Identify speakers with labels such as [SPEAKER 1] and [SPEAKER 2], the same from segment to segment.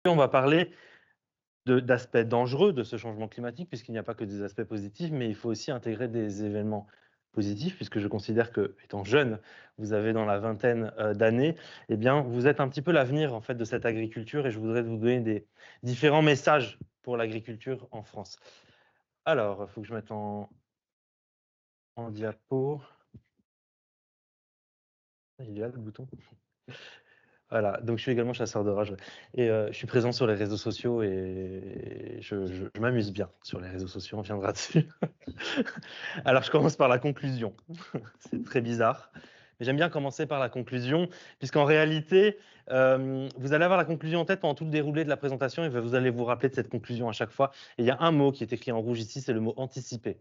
[SPEAKER 1] On va parler d'aspects dangereux de ce changement climatique, puisqu'il n'y a pas que des aspects positifs, mais il faut aussi intégrer des événements positifs, puisque je considère que, étant jeune, vous avez dans la vingtaine d'années, eh bien, vous êtes un petit peu l'avenir en fait de cette agriculture, et je voudrais vous donner des différents messages pour l'agriculture en France. Alors, il faut que je mette en diapo. Il est là le bouton. Voilà, donc je suis également chasseur de rage, ouais. Et je suis présent sur les réseaux sociaux et je m'amuse bien sur les réseaux sociaux, on viendra dessus. Alors je commence par la conclusion. C'est très bizarre, mais j'aime bien commencer par la conclusion, puisqu'en réalité, vous allez avoir la conclusion en tête pendant tout le déroulé de la présentation et vous allez vous rappeler de cette conclusion à chaque fois. Et il y a un mot qui est écrit en rouge ici, c'est le mot anticiper.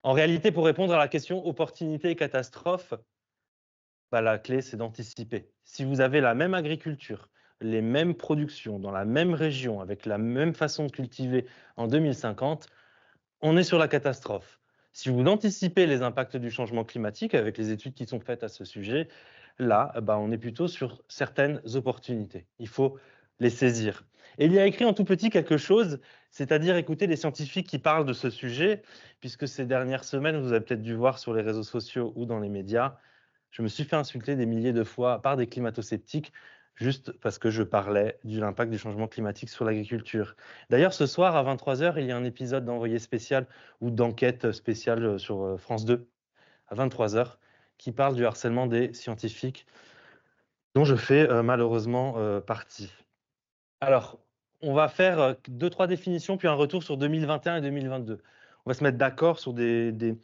[SPEAKER 1] En réalité, pour répondre à la question opportunité et catastrophe, bah, la clé, c'est d'anticiper. Si vous avez la même agriculture, les mêmes productions dans la même région, avec la même façon de cultiver en 2050, on est sur la catastrophe. Si vous anticipez les impacts du changement climatique avec les études qui sont faites à ce sujet, là, bah, on est plutôt sur certaines opportunités. Il faut les saisir. Et il y a écrit en tout petit quelque chose, c'est-à-dire écouter les scientifiques qui parlent de ce sujet, puisque ces dernières semaines, vous avez peut-être dû voir sur les réseaux sociaux ou dans les médias, je me suis fait insulter des milliers de fois par des climato-sceptiques juste parce que je parlais de l'impact du changement climatique sur l'agriculture. D'ailleurs, ce soir à 23h, il y a un épisode d'Envoyé spécial ou d'enquête spéciale sur France 2 à 23h qui parle du harcèlement des scientifiques dont je fais malheureusement partie. Alors, on va faire 2-3 définitions, puis un retour sur 2021 et 2022. On va se mettre d'accord sur des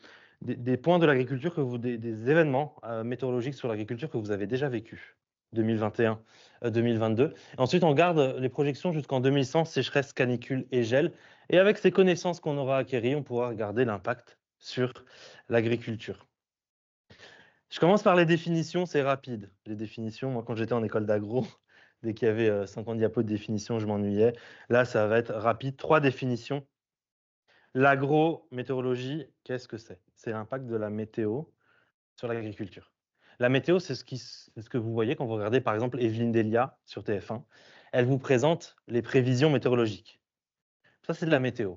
[SPEAKER 1] points de l'agriculture, des événements météorologiques sur l'agriculture que vous avez déjà vécu, 2021, 2022. Ensuite, on garde les projections jusqu'en 2100, sécheresse, canicule et gel. Et avec ces connaissances qu'on aura acquéries, on pourra regarder l'impact sur l'agriculture. Je commence par les définitions, c'est rapide. Les définitions, moi, quand j'étais en école d'agro, dès qu'il y avait 50 diapos de définitions, je m'ennuyais. Là, ça va être rapide. 3 définitions. L'agrométéorologie, qu'est-ce que c'est? C'est l'impact de la météo sur l'agriculture. La météo, c'est ce que vous voyez quand vous regardez, par exemple, Evelyne Delia sur TF1. Elle vous présente les prévisions météorologiques. Ça, c'est de la météo.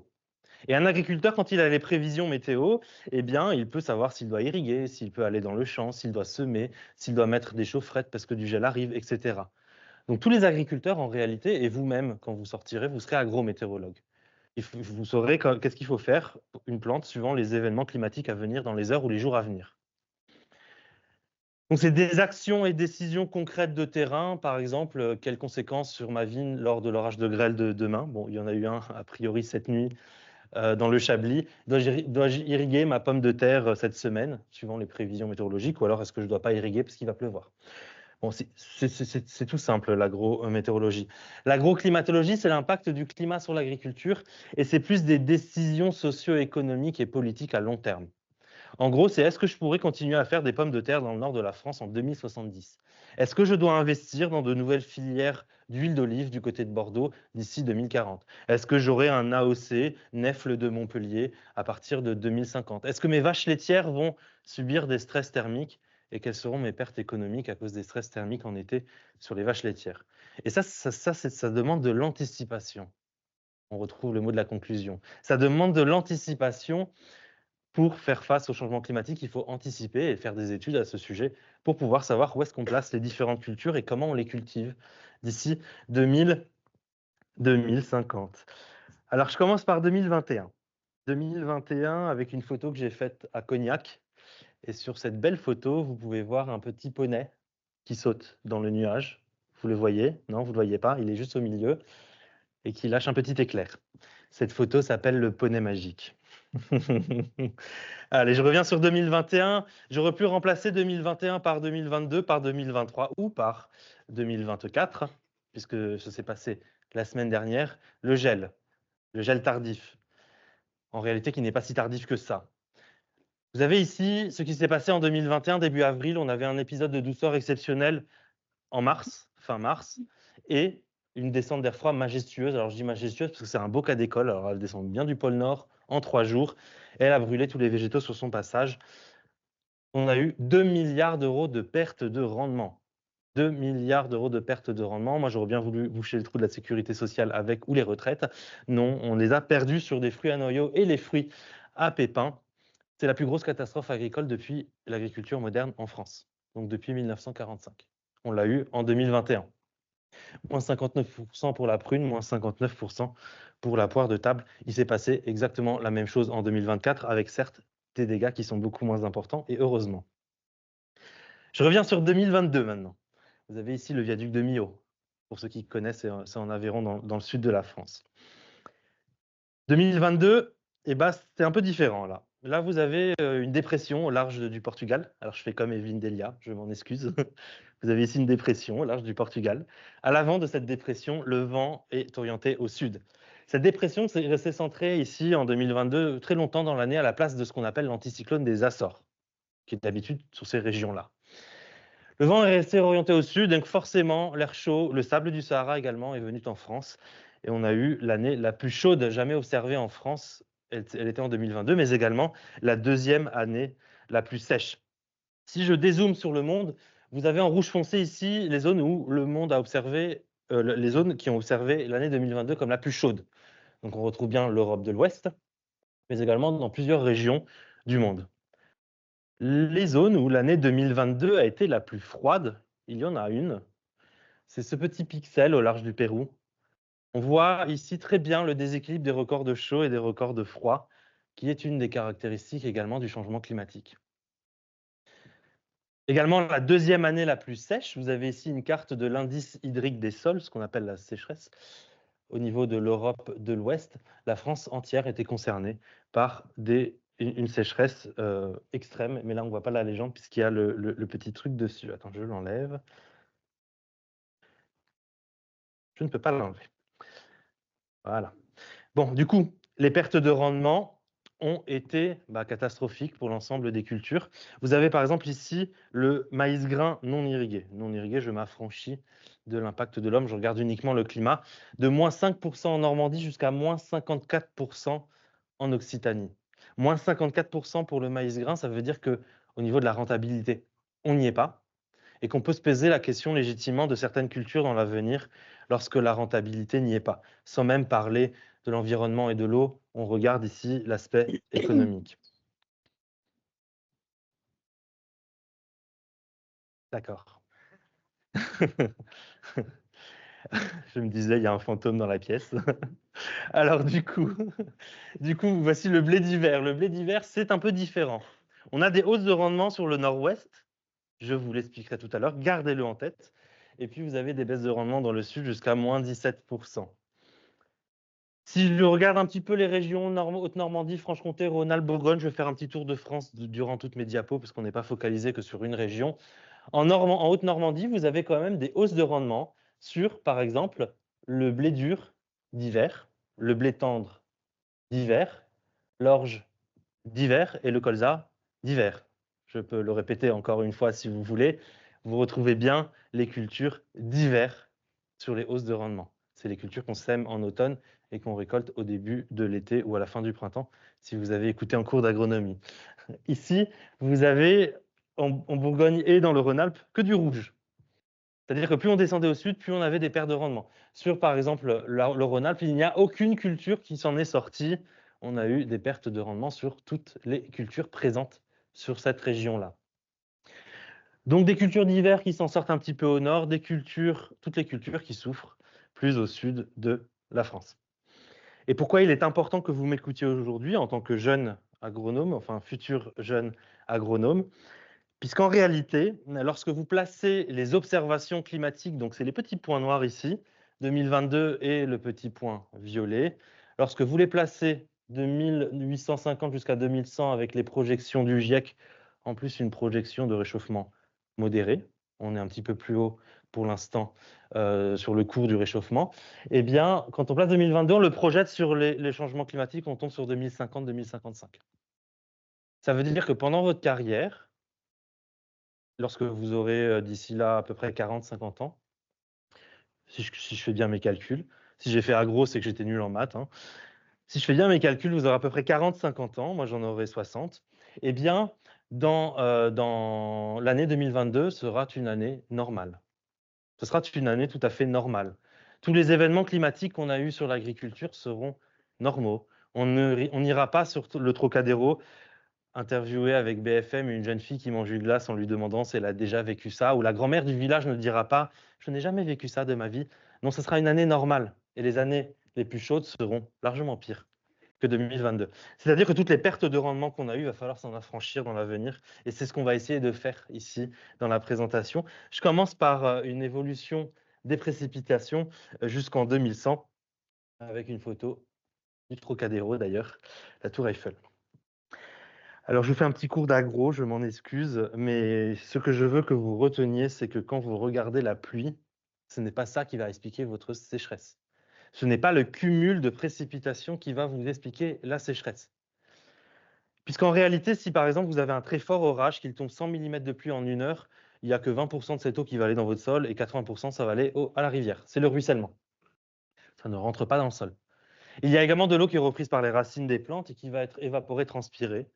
[SPEAKER 1] Et un agriculteur, quand il a les prévisions météo, eh bien, il peut savoir s'il doit irriguer, s'il peut aller dans le champ, s'il doit semer, s'il doit mettre des chaufferettes parce que du gel arrive, etc. Donc tous les agriculteurs, en réalité, et vous-même, quand vous sortirez, vous serez agrométéorologue. Vous saurez qu'est-ce qu'il faut faire pour une plante suivant les événements climatiques à venir dans les heures ou les jours à venir. Donc c'est des actions et décisions concrètes de terrain, par exemple, quelles conséquences sur ma vigne lors de l'orage de grêle de demain? Bon, il y en a eu un a priori cette nuit, dans le Chablis. Dois-je irriguer ma pomme de terre cette semaine, suivant les prévisions météorologiques, ou alors est-ce que je ne dois pas irriguer parce qu'il va pleuvoir? Bon, c'est tout simple, l'agrométéorologie. L'agroclimatologie, c'est l'impact du climat sur l'agriculture, et c'est plus des décisions socio-économiques et politiques à long terme. En gros, c'est est-ce que je pourrais continuer à faire des pommes de terre dans le nord de la France en 2070? Est-ce que je dois investir dans de nouvelles filières d'huile d'olive du côté de Bordeaux d'ici 2040? Est-ce que j'aurai un AOC, Nefle de Montpellier, à partir de 2050? Est-ce que mes vaches laitières vont subir des stress thermiques et quelles seront mes pertes économiques à cause des stress thermiques en été sur les vaches laitières? Et ça demande de l'anticipation. On retrouve le mot de la conclusion. Ça demande de l'anticipation. Pour faire face au changement climatique, il faut anticiper et faire des études à ce sujet pour pouvoir savoir où est-ce qu'on place les différentes cultures et comment on les cultive d'ici 2050. Alors, je commence par 2021. 2021 avec une photo que j'ai faite à Cognac. Et sur cette belle photo, vous pouvez voir un petit poney qui saute dans le nuage. Vous le voyez? Non, vous ne le voyez pas, il est juste au milieu et qui lâche un petit éclair. Cette photo s'appelle le poney magique. Allez, je reviens sur 2021. J'aurais pu remplacer 2021 par 2022, par 2023 ou par 2024, puisque ça s'est passé la semaine dernière. Le gel tardif, en réalité qui n'est pas si tardif que ça. Vous avez ici ce qui s'est passé en 2021, début avril. On avait un épisode de douceur exceptionnel en mars, fin mars, et une descente d'air froid majestueuse. Alors je dis majestueuse parce que c'est un beau cas d'école. Alors elle descend bien du pôle Nord en 3 jours. Et elle a brûlé tous les végétaux sur son passage. On a eu 2 milliards d'euros de pertes de rendement. 2 milliards d'euros de pertes de rendement. Moi, j'aurais bien voulu boucher le trou de la sécurité sociale avec ou les retraites. Non, on les a perdus sur des fruits à noyaux et les fruits à pépins. C'est la plus grosse catastrophe agricole depuis l'agriculture moderne en France, donc depuis 1945. On l'a eu en 2021. Moins 59% pour la prune, moins 59% pour la poire de table. Il s'est passé exactement la même chose en 2024, avec certes des dégâts qui sont beaucoup moins importants, et heureusement. Je reviens sur 2022 maintenant. Vous avez ici le viaduc de Millau. Pour ceux qui connaissent, c'est en Aveyron, dans le sud de la France. 2022, eh ben, c'est un peu différent là. Là, vous avez une dépression au large du Portugal. Alors, je fais comme Evelyne Delia, je m'en excuse. Vous avez ici une dépression au large du Portugal. À l'avant de cette dépression, le vent est orienté au sud. Cette dépression s'est restée centrée ici en 2022, très longtemps dans l'année, à la place de ce qu'on appelle l'anticyclone des Açores, qui est d'habitude sur ces régions-là. Le vent est resté orienté au sud, donc forcément, l'air chaud, le sable du Sahara également est venu en France. Et on a eu l'année la plus chaude jamais observée en France. Elle était en 2022, mais également la deuxième année la plus sèche. Si je dézoome sur le monde, vous avez en rouge foncé ici les zones où le monde a observé, les zones qui ont observé l'année 2022 comme la plus chaude. Donc on retrouve bien l'Europe de l'Ouest, mais également dans plusieurs régions du monde. Les zones où l'année 2022 a été la plus froide, il y en a une. C'est ce petit pixel au large du Pérou. On voit ici très bien le déséquilibre des records de chaud et des records de froid, qui est une des caractéristiques également du changement climatique. Également, la deuxième année la plus sèche, vous avez ici une carte de l'indice hydrique des sols, ce qu'on appelle la sécheresse. Au niveau de l'Europe de l'Ouest, la France entière était concernée par une sécheresse extrême, mais là on ne voit pas la légende puisqu'il y a le petit truc dessus. Attends, je l'enlève. Je ne peux pas l'enlever. Voilà. Bon, du coup, les pertes de rendement ont été catastrophiques pour l'ensemble des cultures. Vous avez par exemple ici le maïs grain non irrigué. Non irrigué, je m'affranchis de l'impact de l'homme, je regarde uniquement le climat. De moins 5% en Normandie jusqu'à moins 54% en Occitanie. Moins 54% pour le maïs grain, ça veut dire qu'au niveau de la rentabilité, on n'y est pas. Et qu'on peut se poser la question légitimement de certaines cultures dans l'avenir lorsque la rentabilité n'y est pas. Sans même parler de l'environnement et de l'eau, on regarde ici l'aspect économique. D'accord. Je me disais, il y a un fantôme dans la pièce. Alors du coup, voici le blé d'hiver. Le blé d'hiver, c'est un peu différent. On a des hausses de rendement sur le nord-ouest. Je vous l'expliquerai tout à l'heure. Gardez-le en tête. Et puis, vous avez des baisses de rendement dans le sud jusqu'à moins 17%. Si je regarde un petit peu les régions Haute-Normandie, Franche-Comté, Rhône-Alpes, Bourgogne, je vais faire un petit tour de France durant toutes mes diapos parce qu'on n'est pas focalisé que sur une région. En Haute-Normandie, vous avez quand même des hausses de rendement sur, par exemple, le blé dur d'hiver, le blé tendre d'hiver, l'orge d'hiver et le colza d'hiver. Je peux le répéter encore une fois si vous voulez. Vous retrouvez bien les cultures d'hiver sur les hausses de rendement. C'est les cultures qu'on sème en automne et qu'on récolte au début de l'été ou à la fin du printemps, si vous avez écouté en cours d'agronomie. Ici, vous avez en Bourgogne et dans le Rhône-Alpes que du rouge. C'est-à-dire que plus on descendait au sud, plus on avait des pertes de rendement. Sur, par exemple, le Rhône-Alpes, il n'y a aucune culture qui s'en est sortie. On a eu des pertes de rendement sur toutes les cultures présentes sur cette région-là. Donc des cultures d'hiver qui s'en sortent un petit peu au nord, toutes les cultures qui souffrent plus au sud de la France. Et pourquoi il est important que vous m'écoutiez aujourd'hui en tant que jeune agronome, enfin futur jeune agronome, puisqu'en réalité, lorsque vous placez les observations climatiques, donc c'est les petits points noirs ici, 2022 et le petit point violet, lorsque vous les placez de 1850 jusqu'à 2100 avec les projections du GIEC, en plus une projection de réchauffement modéré, on est un petit peu plus haut pour l'instant sur le cours du réchauffement, eh bien, quand on place 2022, on le projette sur les changements climatiques, on tombe sur 2050-2055. Ça veut dire que pendant votre carrière, lorsque vous aurez d'ici là à peu près 40-50 ans, si je fais bien mes calculs, si j'ai fait agro, c'est que j'étais nul en maths, hein. Si je fais bien mes calculs, vous aurez à peu près 40-50 ans, moi j'en aurai 60, eh bien, dans l'année 2022 sera une année normale. Ce sera une année tout à fait normale. Tous les événements climatiques qu'on a eus sur l'agriculture seront normaux. On n'ira pas sur le Trocadéro interviewer avec BFM une jeune fille qui mange une glace en lui demandant si elle a déjà vécu ça, ou la grand-mère du village ne dira pas « je n'ai jamais vécu ça de ma vie ». Non, ce sera une année normale et les années les plus chaudes seront largement pires que 2022. C'est-à-dire que toutes les pertes de rendement qu'on a eues, il va falloir s'en affranchir dans l'avenir et c'est ce qu'on va essayer de faire ici dans la présentation. Je commence par une évolution des précipitations jusqu'en 2100 avec une photo du Trocadéro d'ailleurs, la tour Eiffel. Alors, je vous fais un petit cours d'agro, je m'en excuse, mais ce que je veux que vous reteniez, c'est que quand vous regardez la pluie, ce n'est pas ça qui va expliquer votre sécheresse. Ce n'est pas le cumul de précipitations qui va vous expliquer la sécheresse. Puisqu'en réalité, si par exemple vous avez un très fort orage, qu'il tombe 100 mm de pluie en 1 heure, il n'y a que 20% de cette eau qui va aller dans votre sol et 80% ça va aller à la rivière. C'est le ruissellement. Ça ne rentre pas dans le sol. Il y a également de l'eau qui est reprise par les racines des plantes et qui va être évaporée, transpirée.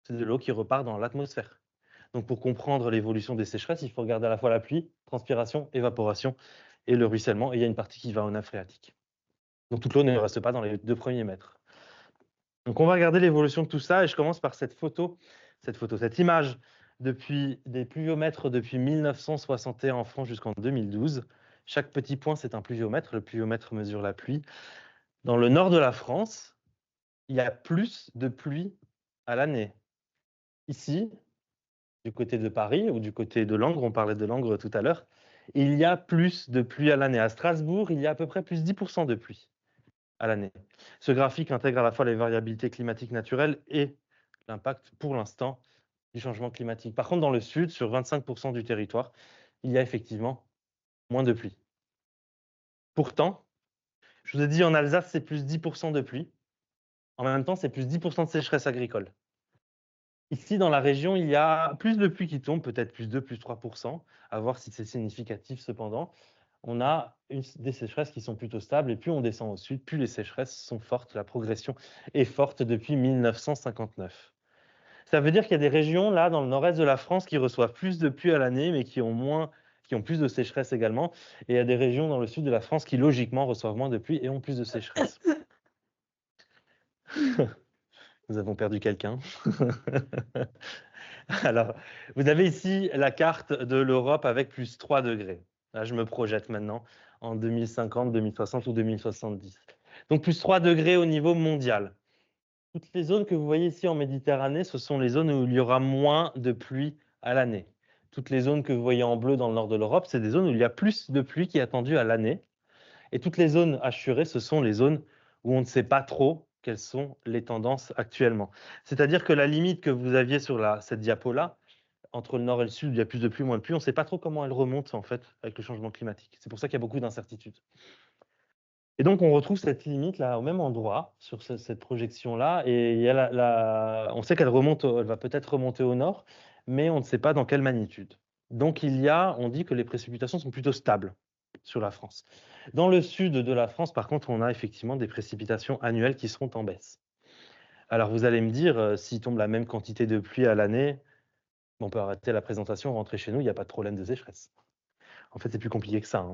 [SPEAKER 1] C'est de l'eau qui repart dans l'atmosphère. Donc pour comprendre l'évolution des sécheresses, il faut regarder à la fois la pluie, transpiration, évaporation et le ruissellement. Et il y a une partie qui va en nappe phréatique. Donc toute l'eau ne reste pas dans les 2 premiers mètres. Donc on va regarder l'évolution de tout ça et je commence par cette image depuis des pluviomètres depuis 1961 en France jusqu'en 2012. Chaque petit point, c'est un pluviomètre. Le pluviomètre mesure la pluie. Dans le nord de la France, il y a plus de pluie à l'année. Ici, du côté de Paris ou du côté de Langres, on parlait de Langres tout à l'heure, il y a plus de pluie à l'année. À Strasbourg, il y a à peu près plus 10% de pluie à l'année. Ce graphique intègre à la fois les variabilités climatiques naturelles et l'impact, pour l'instant, du changement climatique. Par contre, dans le sud, sur 25% du territoire, il y a effectivement moins de pluie. Pourtant, je vous ai dit en Alsace, c'est plus 10% de pluie. En même temps, c'est plus 10% de sécheresse agricole. Ici, dans la région, il y a plus de pluie qui tombe, peut-être plus 2, plus 3%, à voir si c'est significatif cependant. On a des sécheresses qui sont plutôt stables, et plus on descend au sud, plus les sécheresses sont fortes. La progression est forte depuis 1959. Ça veut dire qu'il y a des régions, là, dans le nord-est de la France, qui reçoivent plus de pluie à l'année, mais qui ont plus de sécheresse également. Et il y a des régions dans le sud de la France qui, logiquement, reçoivent moins de pluie et ont plus de sécheresse. Nous avons perdu quelqu'un. Alors, vous avez ici la carte de l'Europe avec plus 3 degrés. Là, je me projette maintenant en 2050, 2060 ou 2070. Donc, plus 3 degrés au niveau mondial. Toutes les zones que vous voyez ici en Méditerranée, ce sont les zones où il y aura moins de pluie à l'année. Toutes les zones que vous voyez en bleu dans le nord de l'Europe, c'est des zones où il y a plus de pluie qui est attendue à l'année. Et toutes les zones assurées, ce sont les zones où on ne sait pas trop quelles sont les tendances actuellement. C'est-à-dire que la limite que vous aviez sur cette diapo-là, entre le nord et le sud, il y a plus de pluie, moins de pluie, on ne sait pas trop comment elle remonte en fait avec le changement climatique. C'est pour ça qu'il y a beaucoup d'incertitudes. Et donc on retrouve cette limite là au même endroit sur cette projection-là, et il y a on sait qu'elle remonte, elle va peut-être remonter au nord, mais on ne sait pas dans quelle magnitude. Donc on dit que les précipitations sont plutôt stables sur la France. Dans le sud de la France, par contre, on a effectivement des précipitations annuelles qui seront en baisse. Alors vous allez me dire, s'il tombe la même quantité de pluie à l'année, on peut arrêter la présentation, rentrer chez nous, il n'y a pas de problème de sécheresse. En fait, c'est plus compliqué que ça.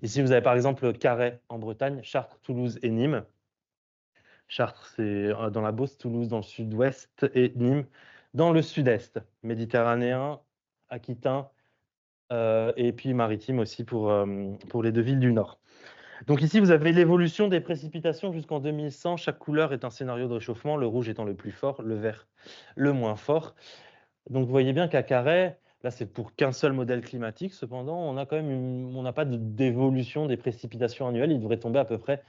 [SPEAKER 1] Ici, vous avez par exemple Carhaix en Bretagne, Chartres, Toulouse et Nîmes. Chartres, c'est dans la Beauce, Toulouse dans le sud-ouest et Nîmes dans le sud-est, méditerranéen, aquitain et puis maritime aussi pour les 2 villes du nord. Donc ici, vous avez l'évolution des précipitations jusqu'en 2100. Chaque couleur est un scénario de réchauffement, le rouge étant le plus fort, le vert le moins fort. Donc vous voyez bien qu'à Carhaix, là c'est pour qu'un seul modèle climatique, cependant on n'a pas d'évolution des précipitations annuelles, il devrait tomber à peu près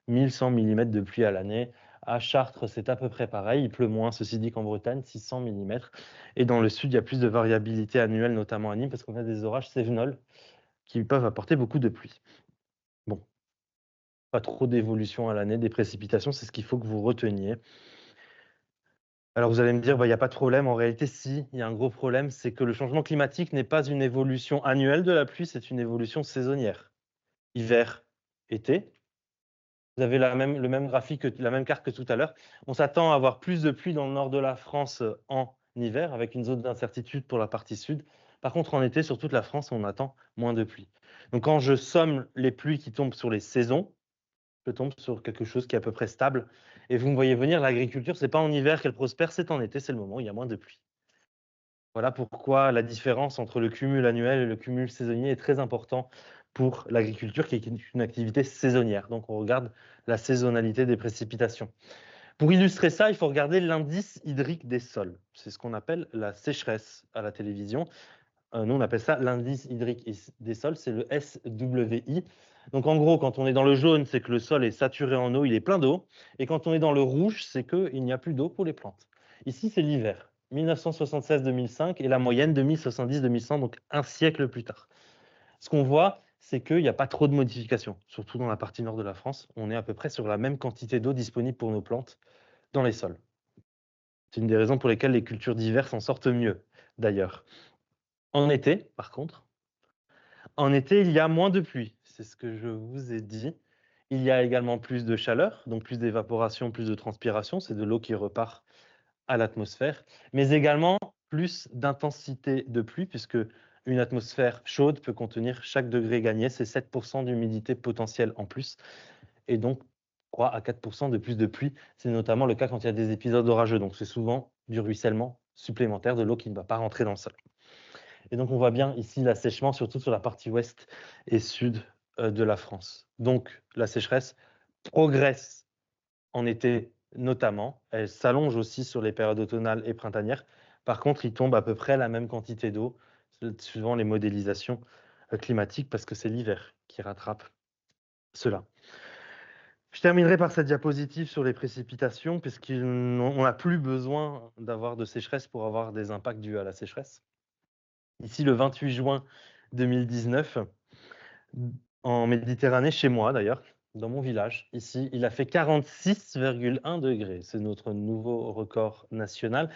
[SPEAKER 1] 1100 mm de pluie à l'année. À Chartres, c'est à peu près pareil, il pleut moins, ceci dit qu'en Bretagne, 600 mm. Et dans le sud, il y a plus de variabilité annuelle, notamment à Nîmes, parce qu'on a des orages cévenols qui peuvent apporter beaucoup de pluie. Bon, pas trop d'évolution à l'année, des précipitations, c'est ce qu'il faut que vous reteniez. Alors vous allez me dire, il n'y a pas de problème. En réalité, si, il y a un gros problème, c'est que le changement climatique n'est pas une évolution annuelle de la pluie, c'est une évolution saisonnière. Hiver, été. Vous avez le même graphique, la même carte que tout à l'heure. On s'attend à avoir plus de pluie dans le nord de la France en hiver, avec une zone d'incertitude pour la partie sud. Par contre, en été, sur toute la France, on attend moins de pluie. Donc quand je somme les pluies qui tombent sur les saisons, je tombe sur quelque chose qui est à peu près stable. Et vous me voyez venir, l'agriculture, c'est pas en hiver qu'elle prospère, c'est en été, c'est le moment où il y a moins de pluie. Voilà pourquoi la différence entre le cumul annuel et le cumul saisonnier est très important pour l'agriculture, qui est une activité saisonnière. Donc on regarde la saisonnalité des précipitations. Pour illustrer ça, il faut regarder l'indice hydrique des sols. C'est ce qu'on appelle la sécheresse à la télévision. Nous, on appelle ça l'indice hydrique des sols, c'est le SWI. Donc en gros, quand on est dans le jaune, c'est que le sol est saturé en eau, il est plein d'eau. Et quand on est dans le rouge, c'est qu'il n'y a plus d'eau pour les plantes. Ici, c'est l'hiver, 1976-2005, et la moyenne 2070-2100, donc un siècle plus tard. Ce qu'on voit, c'est qu'il n'y a pas trop de modifications, surtout dans la partie nord de la France. On est à peu près sur la même quantité d'eau disponible pour nos plantes dans les sols. C'est une des raisons pour lesquelles les cultures d'hiver s'en sortent mieux, d'ailleurs. En été, par contre, en été, il y a moins de pluie, c'est ce que je vous ai dit. Il y a également plus de chaleur, donc plus d'évaporation, plus de transpiration, c'est de l'eau qui repart à l'atmosphère, mais également plus d'intensité de pluie, puisque une atmosphère chaude peut contenir chaque degré gagné, c'est 7% d'humidité potentielle en plus, et donc 3 à 4% de plus de pluie. C'est notamment le cas quand il y a des épisodes orageux, donc c'est souvent du ruissellement supplémentaire de l'eau qui ne va pas rentrer dans le sol. Et donc, on voit bien ici l'assèchement, surtout sur la partie ouest et sud de la France. Donc, la sécheresse progresse en été notamment. Elle s'allonge aussi sur les périodes automnales et printanières. Par contre, il tombe à peu près la même quantité d'eau, suivant les modélisations climatiques, parce que c'est l'hiver qui rattrape cela. Je terminerai par cette diapositive sur les précipitations, puisqu'on n'a plus besoin d'avoir de sécheresse pour avoir des impacts dus à la sécheresse. Ici, le 28 juin 2019, en Méditerranée, chez moi d'ailleurs, dans mon village, ici, il a fait 46,1 degrés. C'est notre nouveau record national.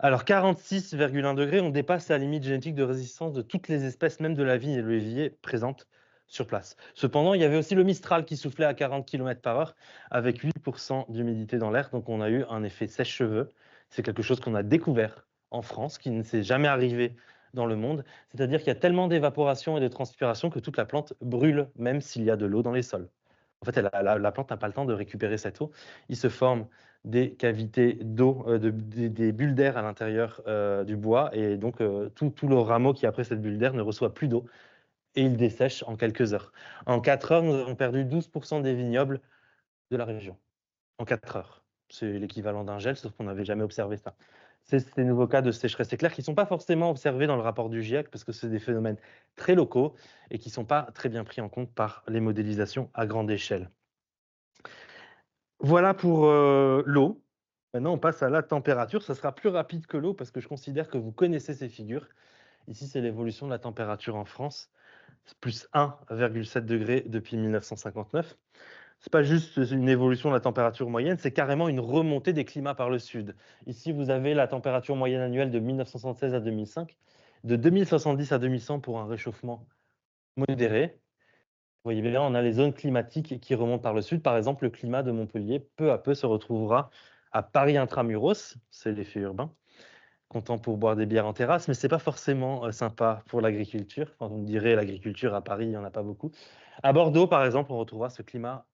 [SPEAKER 1] Alors 46,1 degrés, on dépasse la limite génétique de résistance de toutes les espèces, même de la vigne et le levier présentes sur place. Cependant, il y avait aussi le Mistral qui soufflait à 40 km/h avec 8% d'humidité dans l'air. Donc on a eu un effet sèche-cheveux. C'est quelque chose qu'on a découvert en France, qui ne s'est jamais arrivé dans le monde. C'est-à-dire qu'il y a tellement d'évaporation et de transpiration que toute la plante brûle, même s'il y a de l'eau dans les sols. En fait, la plante n'a pas le temps de récupérer cette eau. Il se forme des cavités d'eau, des bulles d'air à l'intérieur du bois, et donc tout le rameau qui après cette bulle d'air ne reçoit plus d'eau, et il dessèche en quelques heures. En 4 heures, nous avons perdu 12% des vignobles de la région. En 4 heures. C'est l'équivalent d'un gel, sauf qu'on n'avait jamais observé ça. C'est ces nouveaux cas de sécheresse éclair qui ne sont pas forcément observés dans le rapport du GIEC, parce que c'est des phénomènes très locaux et qui ne sont pas très bien pris en compte par les modélisations à grande échelle. Voilà pour l'eau. Maintenant, on passe à la température. Ça sera plus rapide que l'eau parce que je considère que vous connaissez ces figures. Ici, c'est l'évolution de la température en France. C'est plus 1,7 degré depuis 1959. Ce n'est pas juste une évolution de la température moyenne, c'est carrément une remontée des climats par le sud. Ici, vous avez la température moyenne annuelle de 1976 à 2005, de 2070 à 2100 pour un réchauffement modéré. Vous voyez bien, on a les zones climatiques qui remontent par le sud. Par exemple, le climat de Montpellier, peu à peu, se retrouvera à Paris intramuros, c'est l'effet urbain, content pour boire des bières en terrasse, mais ce n'est pas forcément sympa pour l'agriculture. Enfin, vous me direz, l'agriculture à Paris, il n'y en a pas beaucoup. À Bordeaux, par exemple, on retrouvera ce climat,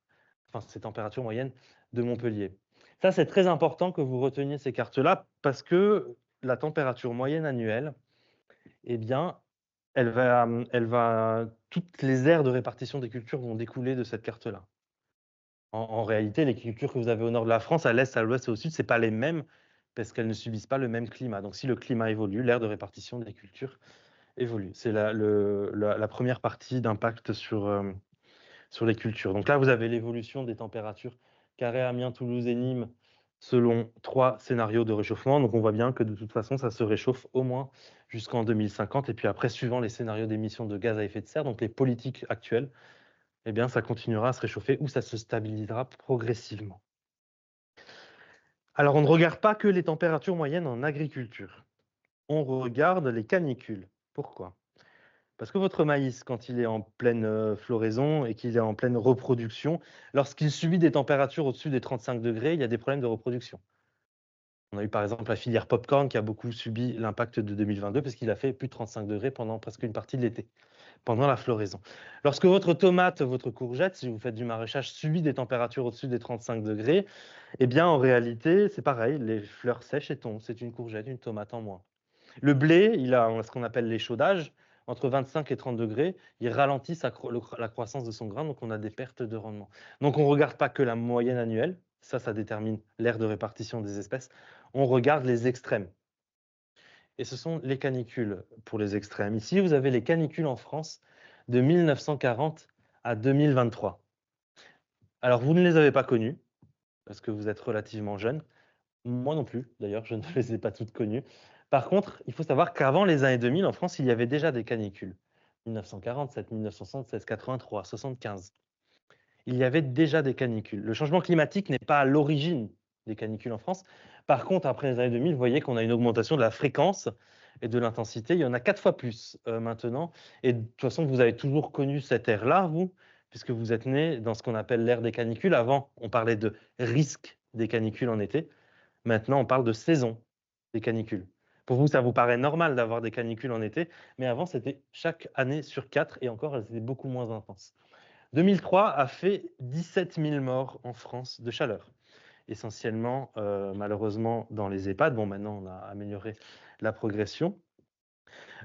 [SPEAKER 1] enfin ces températures moyennes de Montpellier. Ça, c'est très important que vous reteniez ces cartes-là, parce que la température moyenne annuelle, eh bien, toutes les aires de répartition des cultures vont découler de cette carte-là. En réalité, les cultures que vous avez au nord de la France, à l'est, à l'ouest et au sud, ce n'est pas les mêmes, parce qu'elles ne subissent pas le même climat. Donc si le climat évolue, l'aire de répartition des cultures évolue. C'est la première partie d'impact sur les cultures. Donc là, vous avez l'évolution des températures Carré, Amiens, Toulouse et Nîmes selon 3 scénarios de réchauffement. Donc on voit bien que de toute façon, ça se réchauffe au moins jusqu'en 2050. Et puis après, suivant les scénarios d'émissions de gaz à effet de serre, donc les politiques actuelles, eh bien, ça continuera à se réchauffer ou ça se stabilisera progressivement. Alors, on ne regarde pas que les températures moyennes en agriculture. On regarde les canicules. Pourquoi? Parce que votre maïs, quand il est en pleine floraison et qu'il est en pleine reproduction, lorsqu'il subit des températures au-dessus des 35 degrés, il y a des problèmes de reproduction. On a eu par exemple la filière popcorn qui a beaucoup subi l'impact de 2022 parce qu'il a fait plus de 35 degrés pendant presque une partie de l'été, pendant la floraison. Lorsque votre tomate, votre courgette, si vous faites du maraîchage, subit des températures au-dessus des 35 degrés, eh bien en réalité, c'est pareil, les fleurs sèchent et tombent. C'est une courgette, une tomate en moins. Le blé, il a ce qu'on appelle l'échaudage. Entre 25 et 30 degrés, il ralentit la croissance de son grain, donc on a des pertes de rendement. Donc on ne regarde pas que la moyenne annuelle, ça détermine l'aire de répartition des espèces, on regarde les extrêmes. Et ce sont les canicules pour les extrêmes. Ici, vous avez les canicules en France de 1940 à 2023. Alors, vous ne les avez pas connues, parce que vous êtes relativement jeune. Moi non plus, d'ailleurs, je ne les ai pas toutes connues. Par contre, il faut savoir qu'avant les années 2000, en France, il y avait déjà des canicules. 1947, 1976, 83, 75. Il y avait déjà des canicules. Le changement climatique n'est pas à l'origine des canicules en France. Par contre, après les années 2000, vous voyez qu'on a une augmentation de la fréquence et de l'intensité. Il y en a 4 fois plus maintenant. Et de toute façon, vous avez toujours connu cette ère-là, vous, puisque vous êtes né dans ce qu'on appelle l'ère des canicules. Avant, on parlait de risque des canicules en été. Maintenant, on parle de saison des canicules. Pour vous, ça vous paraît normal d'avoir des canicules en été, mais avant, c'était chaque année sur 4, et encore, elles étaient beaucoup moins intenses. 2003 a fait 17 000 morts en France de chaleur, essentiellement, malheureusement, dans les EHPAD. Bon, maintenant, on a amélioré la progression.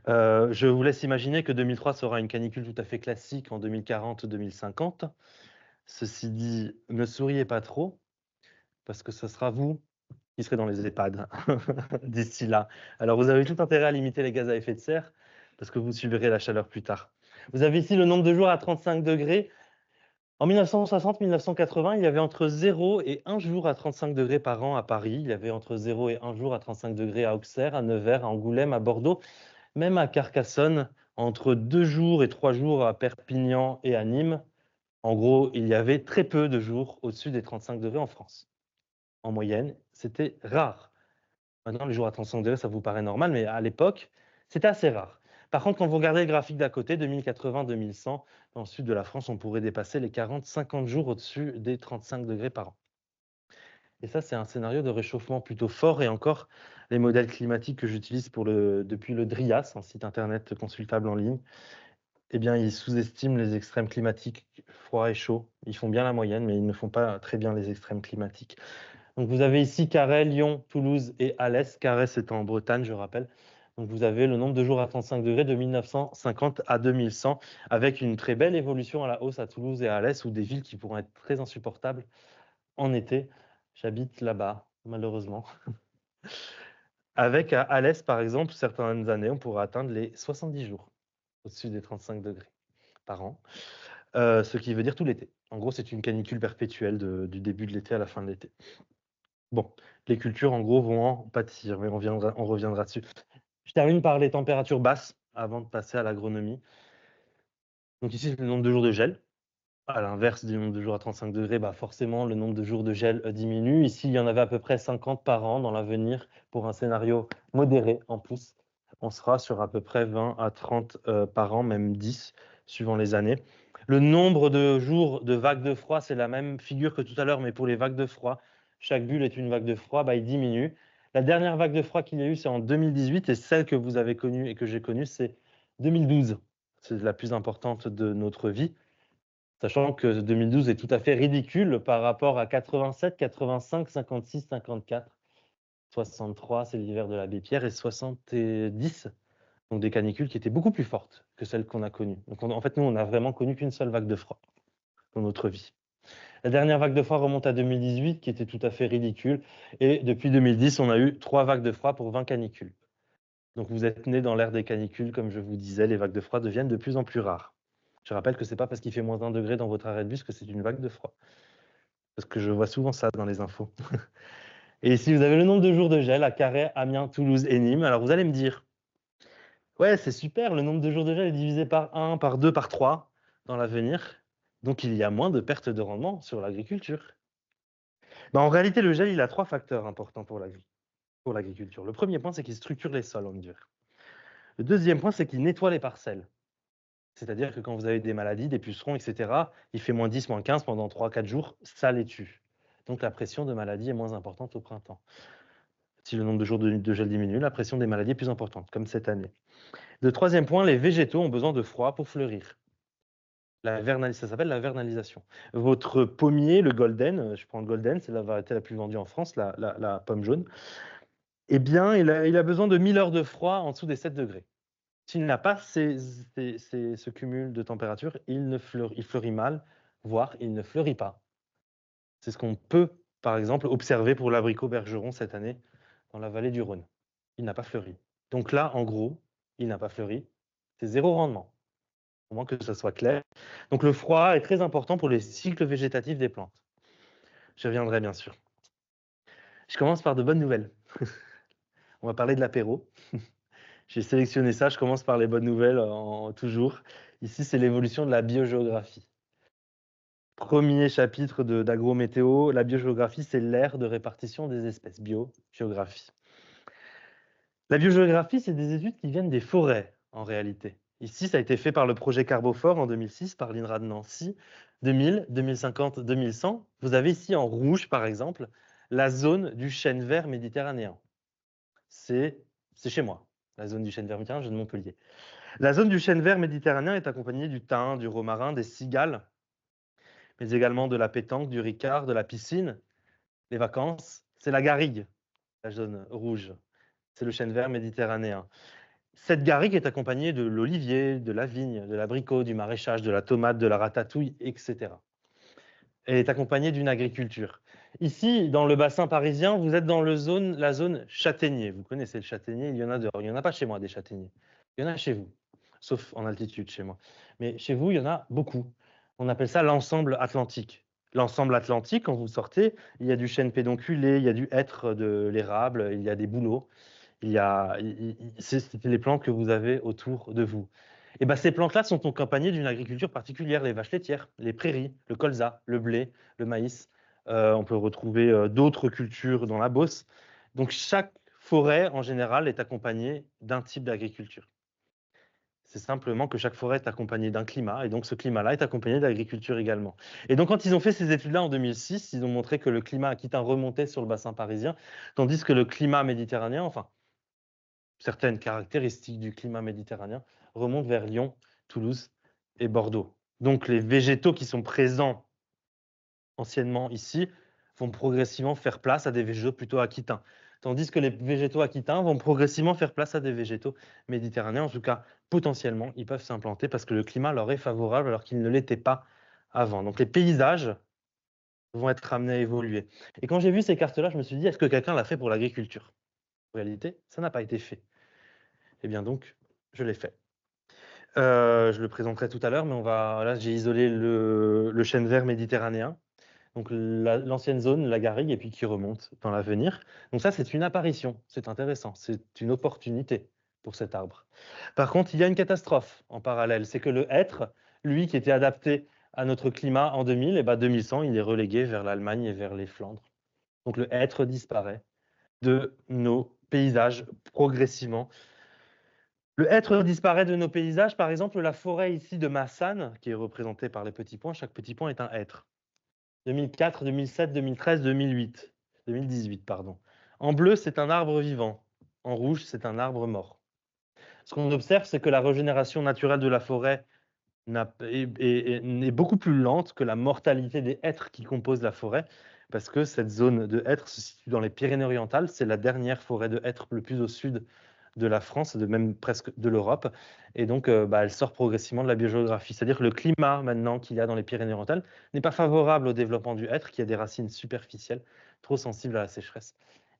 [SPEAKER 1] Je vous laisse imaginer que 2003 sera une canicule tout à fait classique en 2040-2050. Ceci dit, ne souriez pas trop, parce que ce sera vous qui serez dans les EHPAD d'ici là. Alors, vous avez tout intérêt à limiter les gaz à effet de serre, parce que vous subirez la chaleur plus tard. Vous avez ici le nombre de jours à 35 degrés. En 1960-1980, il y avait entre 0 et 1 jour à 35 degrés par an à Paris. Il y avait entre 0 et 1 jour à 35 degrés à Auxerre, à Nevers, à Angoulême, à Bordeaux, même à Carcassonne, entre 2 jours et 3 jours à Perpignan et à Nîmes. En gros, il y avait très peu de jours au-dessus des 35 degrés en France. En moyenne, c'était rare. Maintenant, les jours à 35 degrés, ça vous paraît normal, mais à l'époque, c'était assez rare. Par contre, quand vous regardez le graphique d'à côté, 2080-2100, dans le sud de la France, on pourrait dépasser les 40-50 jours au-dessus des 35 degrés par an. Et ça, c'est un scénario de réchauffement plutôt fort. Et encore, les modèles climatiques que j'utilise depuis le DRIAS, un site internet consultable en ligne, eh bien, ils sous-estiment les extrêmes climatiques froid et chaud. Ils font bien la moyenne, mais ils ne font pas très bien les extrêmes climatiques. Donc vous avez ici Carhaix, Lyon, Toulouse et Alès. Carhaix, c'est en Bretagne, je rappelle. Donc vous avez le nombre de jours à 35 degrés de 1950 à 2100, avec une très belle évolution à la hausse à Toulouse et à Alès, ou des villes qui pourront être très insupportables en été. J'habite là-bas, malheureusement. Avec à Alès, par exemple, certaines années, on pourra atteindre les 70 jours au-dessus des 35 degrés par an, ce qui veut dire tout l'été. En gros, c'est une canicule perpétuelle du début de l'été à la fin de l'été. Bon, les cultures, en gros, vont en pâtir, mais on reviendra dessus. Je termine par les températures basses avant de passer à l'agronomie. Donc ici, c'est le nombre de jours de gel. À l'inverse du nombre de jours à 35 degrés, bah forcément, le nombre de jours de gel diminue. Ici, il y en avait à peu près 50 par an dans l'avenir pour un scénario modéré en plus. On sera sur à peu près 20 à 30 par an, même 10, suivant les années. Le nombre de jours de vagues de froid, c'est la même figure que tout à l'heure, mais pour les vagues de froid, chaque bulle est une vague de froid, bah, il diminue. La dernière vague de froid qu'il y a eu, c'est en 2018, et celle que vous avez connue et que j'ai connue, c'est 2012. C'est la plus importante de notre vie. Sachant que 2012 est tout à fait ridicule par rapport à 87, 85, 56, 54, 63, c'est l'hiver de l'abbé Pierre, et 70, donc des canicules qui étaient beaucoup plus fortes que celles qu'on a connues. Donc en fait, nous, on n'a vraiment connu qu'une seule vague de froid dans notre vie. La dernière vague de froid remonte à 2018, qui était tout à fait ridicule, et depuis 2010, on a eu 3 vagues de froid pour 20 canicules. Donc vous êtes né dans l'ère des canicules, comme je vous disais, les vagues de froid deviennent de plus en plus rares. Je rappelle que ce n'est pas parce qu'il fait moins 1 degré dans votre arrêt de bus que c'est une vague de froid. Parce que je vois souvent ça dans les infos. Et ici, vous avez le nombre de jours de gel à Carhaix, Amiens, Toulouse et Nîmes. Alors vous allez me dire, ouais, c'est super, le nombre de jours de gel est divisé par 1, par 2, par 3 dans l'avenir. Donc il y a moins de pertes de rendement sur l'agriculture. En réalité, le gel, il a 3 facteurs importants pour l'agriculture. Le premier point, c'est qu'il structure les sols en hiver. Le deuxième point, c'est qu'il nettoie les parcelles. C'est-à-dire que quand vous avez des maladies, des pucerons, etc., il fait moins 10, moins 15 pendant 3-4 jours, ça les tue. Donc la pression de maladie est moins importante au printemps. Si le nombre de jours de gel diminue, la pression des maladies est plus importante, comme cette année. Le troisième point, les végétaux ont besoin de froid pour fleurir. Ça s'appelle la vernalisation. Votre pommier, le golden, je prends le golden, c'est la variété la plus vendue en France, la pomme jaune, eh bien, il a besoin de 1000 heures de froid en dessous des 7 degrés. S'il n'a pas ce cumul de température, il fleurit mal, voire il ne fleurit pas. C'est ce qu'on peut, par exemple, observer pour l'abricot bergeron cette année dans la vallée du Rhône. Il n'a pas fleuri. Donc là, en gros, il n'a pas fleuri. C'est 0 rendement, au moins que ça soit clair. Donc le froid est très important pour les cycles végétatifs des plantes. J'y reviendrai bien sûr. Je commence par de bonnes nouvelles. On va parler de l'apéro. J'ai sélectionné ça, je commence par les bonnes nouvelles toujours. Ici, c'est l'évolution de la biogéographie. Premier chapitre d'agrométéo, la biogéographie, c'est l'ère de répartition des espèces. Biogéographie. La biogéographie, c'est des études qui viennent des forêts, en réalité. Ici, ça a été fait par le projet Carbophore en 2006, par l'INRA de Nancy. 2000, 2050, 2100. Vous avez ici en rouge, par exemple, la zone du chêne vert méditerranéen. C'est chez moi, la zone du chêne vert méditerranéen, je viens de Montpellier. La zone du chêne vert méditerranéen est accompagnée du thym, du romarin, des cigales, mais également de la pétanque, du ricard, de la piscine. Les vacances, c'est la garrigue, la zone rouge. C'est le chêne vert méditerranéen. Cette garrigue est accompagnée de l'olivier, de la vigne, de l'abricot, du maraîchage, de la tomate, de la ratatouille, etc. Elle est accompagnée d'une agriculture. Ici, dans le bassin parisien, vous êtes dans la zone châtaignier. Vous connaissez le châtaignier, il y en a dehors. Il n'y en a pas chez moi des châtaigniers. Il y en a chez vous, sauf en altitude chez moi. Mais chez vous, il y en a beaucoup. On appelle ça l'ensemble atlantique. L'ensemble atlantique, quand vous sortez, il y a du chêne pédonculé, il y a du hêtre, de l'érable, il y a des bouleaux. C'est les plantes que vous avez autour de vous. Et ben, ces plantes-là sont accompagnées d'une agriculture particulière, les vaches laitières, les prairies, le colza, le blé, le maïs. On peut retrouver d'autres cultures dans la Beauce. Donc chaque forêt, en général, est accompagnée d'un type d'agriculture. C'est simplement que chaque forêt est accompagnée d'un climat, et donc ce climat-là est accompagné d'agriculture également. Et donc quand ils ont fait ces études-là en 2006, ils ont montré que le climat aquitain remontait sur le bassin parisien, tandis que le climat méditerranéen, enfin, certaines caractéristiques du climat méditerranéen remontent vers Lyon, Toulouse et Bordeaux. Donc les végétaux qui sont présents anciennement ici vont progressivement faire place à des végétaux plutôt aquitains. Tandis que les végétaux aquitains vont progressivement faire place à des végétaux méditerranéens. En tout cas, potentiellement, ils peuvent s'implanter parce que le climat leur est favorable alors qu'il ne l'était pas avant. Donc les paysages vont être amenés à évoluer. Et quand j'ai vu ces cartes-là, je me suis dit, est-ce que quelqu'un l'a fait pour l'agriculture? En réalité, ça n'a pas été fait. Eh bien donc, je l'ai fait. Je le présenterai tout à l'heure, mais là, j'ai isolé le chêne vert méditerranéen, donc l'ancienne zone, la garrigue, et puis qui remonte dans l'avenir. Donc ça, c'est une apparition, c'est intéressant, c'est une opportunité pour cet arbre. Par contre, il y a une catastrophe en parallèle, c'est que le hêtre, lui qui était adapté à notre climat en 2000, et 2100, il est relégué vers l'Allemagne et vers les Flandres. Donc le hêtre disparaît de nos paysages progressivement. Le hêtre disparaît de nos paysages. Par exemple, la forêt ici de Massane, qui est représentée par les petits points, chaque petit point est un hêtre. 2004, 2007, 2013, 2008, 2018, pardon. En bleu, c'est un arbre vivant. En rouge, c'est un arbre mort. Ce qu'on observe, c'est que la régénération naturelle de la forêt est beaucoup plus lente que la mortalité des hêtres qui composent la forêt, parce que cette zone de hêtres se situe dans les Pyrénées-Orientales. C'est la dernière forêt de hêtres le plus au sud de la France, de même presque de l'Europe. Et donc, elle sort progressivement de la biogéographie. C'est-à-dire que le climat maintenant qu'il y a dans les Pyrénées-Orientales n'est pas favorable au développement du hêtre, qui a des racines superficielles, trop sensibles à la sécheresse.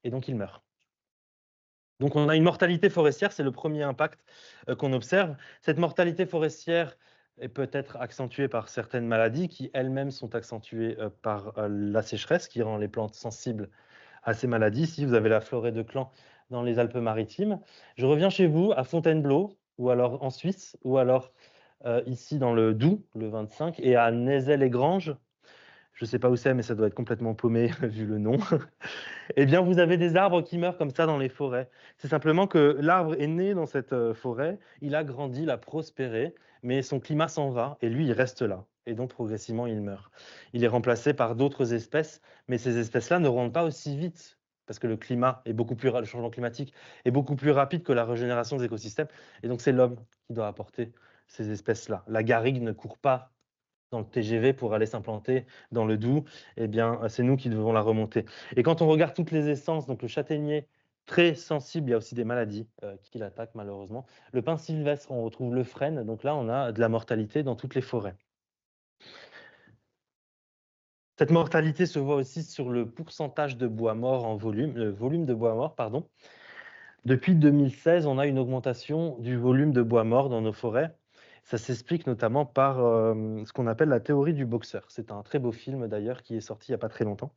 [SPEAKER 1] Et donc, il meurt. Donc, on a une mortalité forestière, c'est le premier impact qu'on observe. Cette mortalité forestière est peut-être accentuée par certaines maladies qui elles-mêmes sont accentuées par la sécheresse, qui rend les plantes sensibles à ces maladies. Ici, vous avez la forêt de Clans dans les Alpes-Maritimes. Je reviens chez vous à Fontainebleau, ou alors en Suisse, ou alors ici dans le Doubs, le 25, et à Nézel-et-Granges. Je ne sais pas où c'est, mais ça doit être complètement paumé vu le nom. Eh bien, vous avez des arbres qui meurent comme ça dans les forêts. C'est simplement que l'arbre est né dans cette forêt, il a grandi, il a prospéré, mais son climat s'en va et lui, il reste là. Et donc, progressivement, il meurt. Il est remplacé par d'autres espèces, mais ces espèces-là ne rentrent pas aussi vite parce que le climat est le changement climatique est beaucoup plus rapide que la régénération des écosystèmes. Et donc, c'est l'homme qui doit apporter ces espèces-là. La garrigue ne court pas dans le TGV pour aller s'implanter dans le Doubs, eh bien, c'est nous qui devons la remonter. Et quand on regarde toutes les essences, donc le châtaignier, très sensible, il y a aussi des maladies qui l'attaquent malheureusement. Le pin sylvestre, on retrouve le frêne, donc là, on a de la mortalité dans toutes les forêts. Cette mortalité se voit aussi sur le pourcentage de bois mort en volume, le volume de bois mort, pardon. Depuis 2016, on a une augmentation du volume de bois mort dans nos forêts. Ça s'explique notamment par ce qu'on appelle la théorie du boxeur. C'est un très beau film d'ailleurs qui est sorti il n'y a pas très longtemps.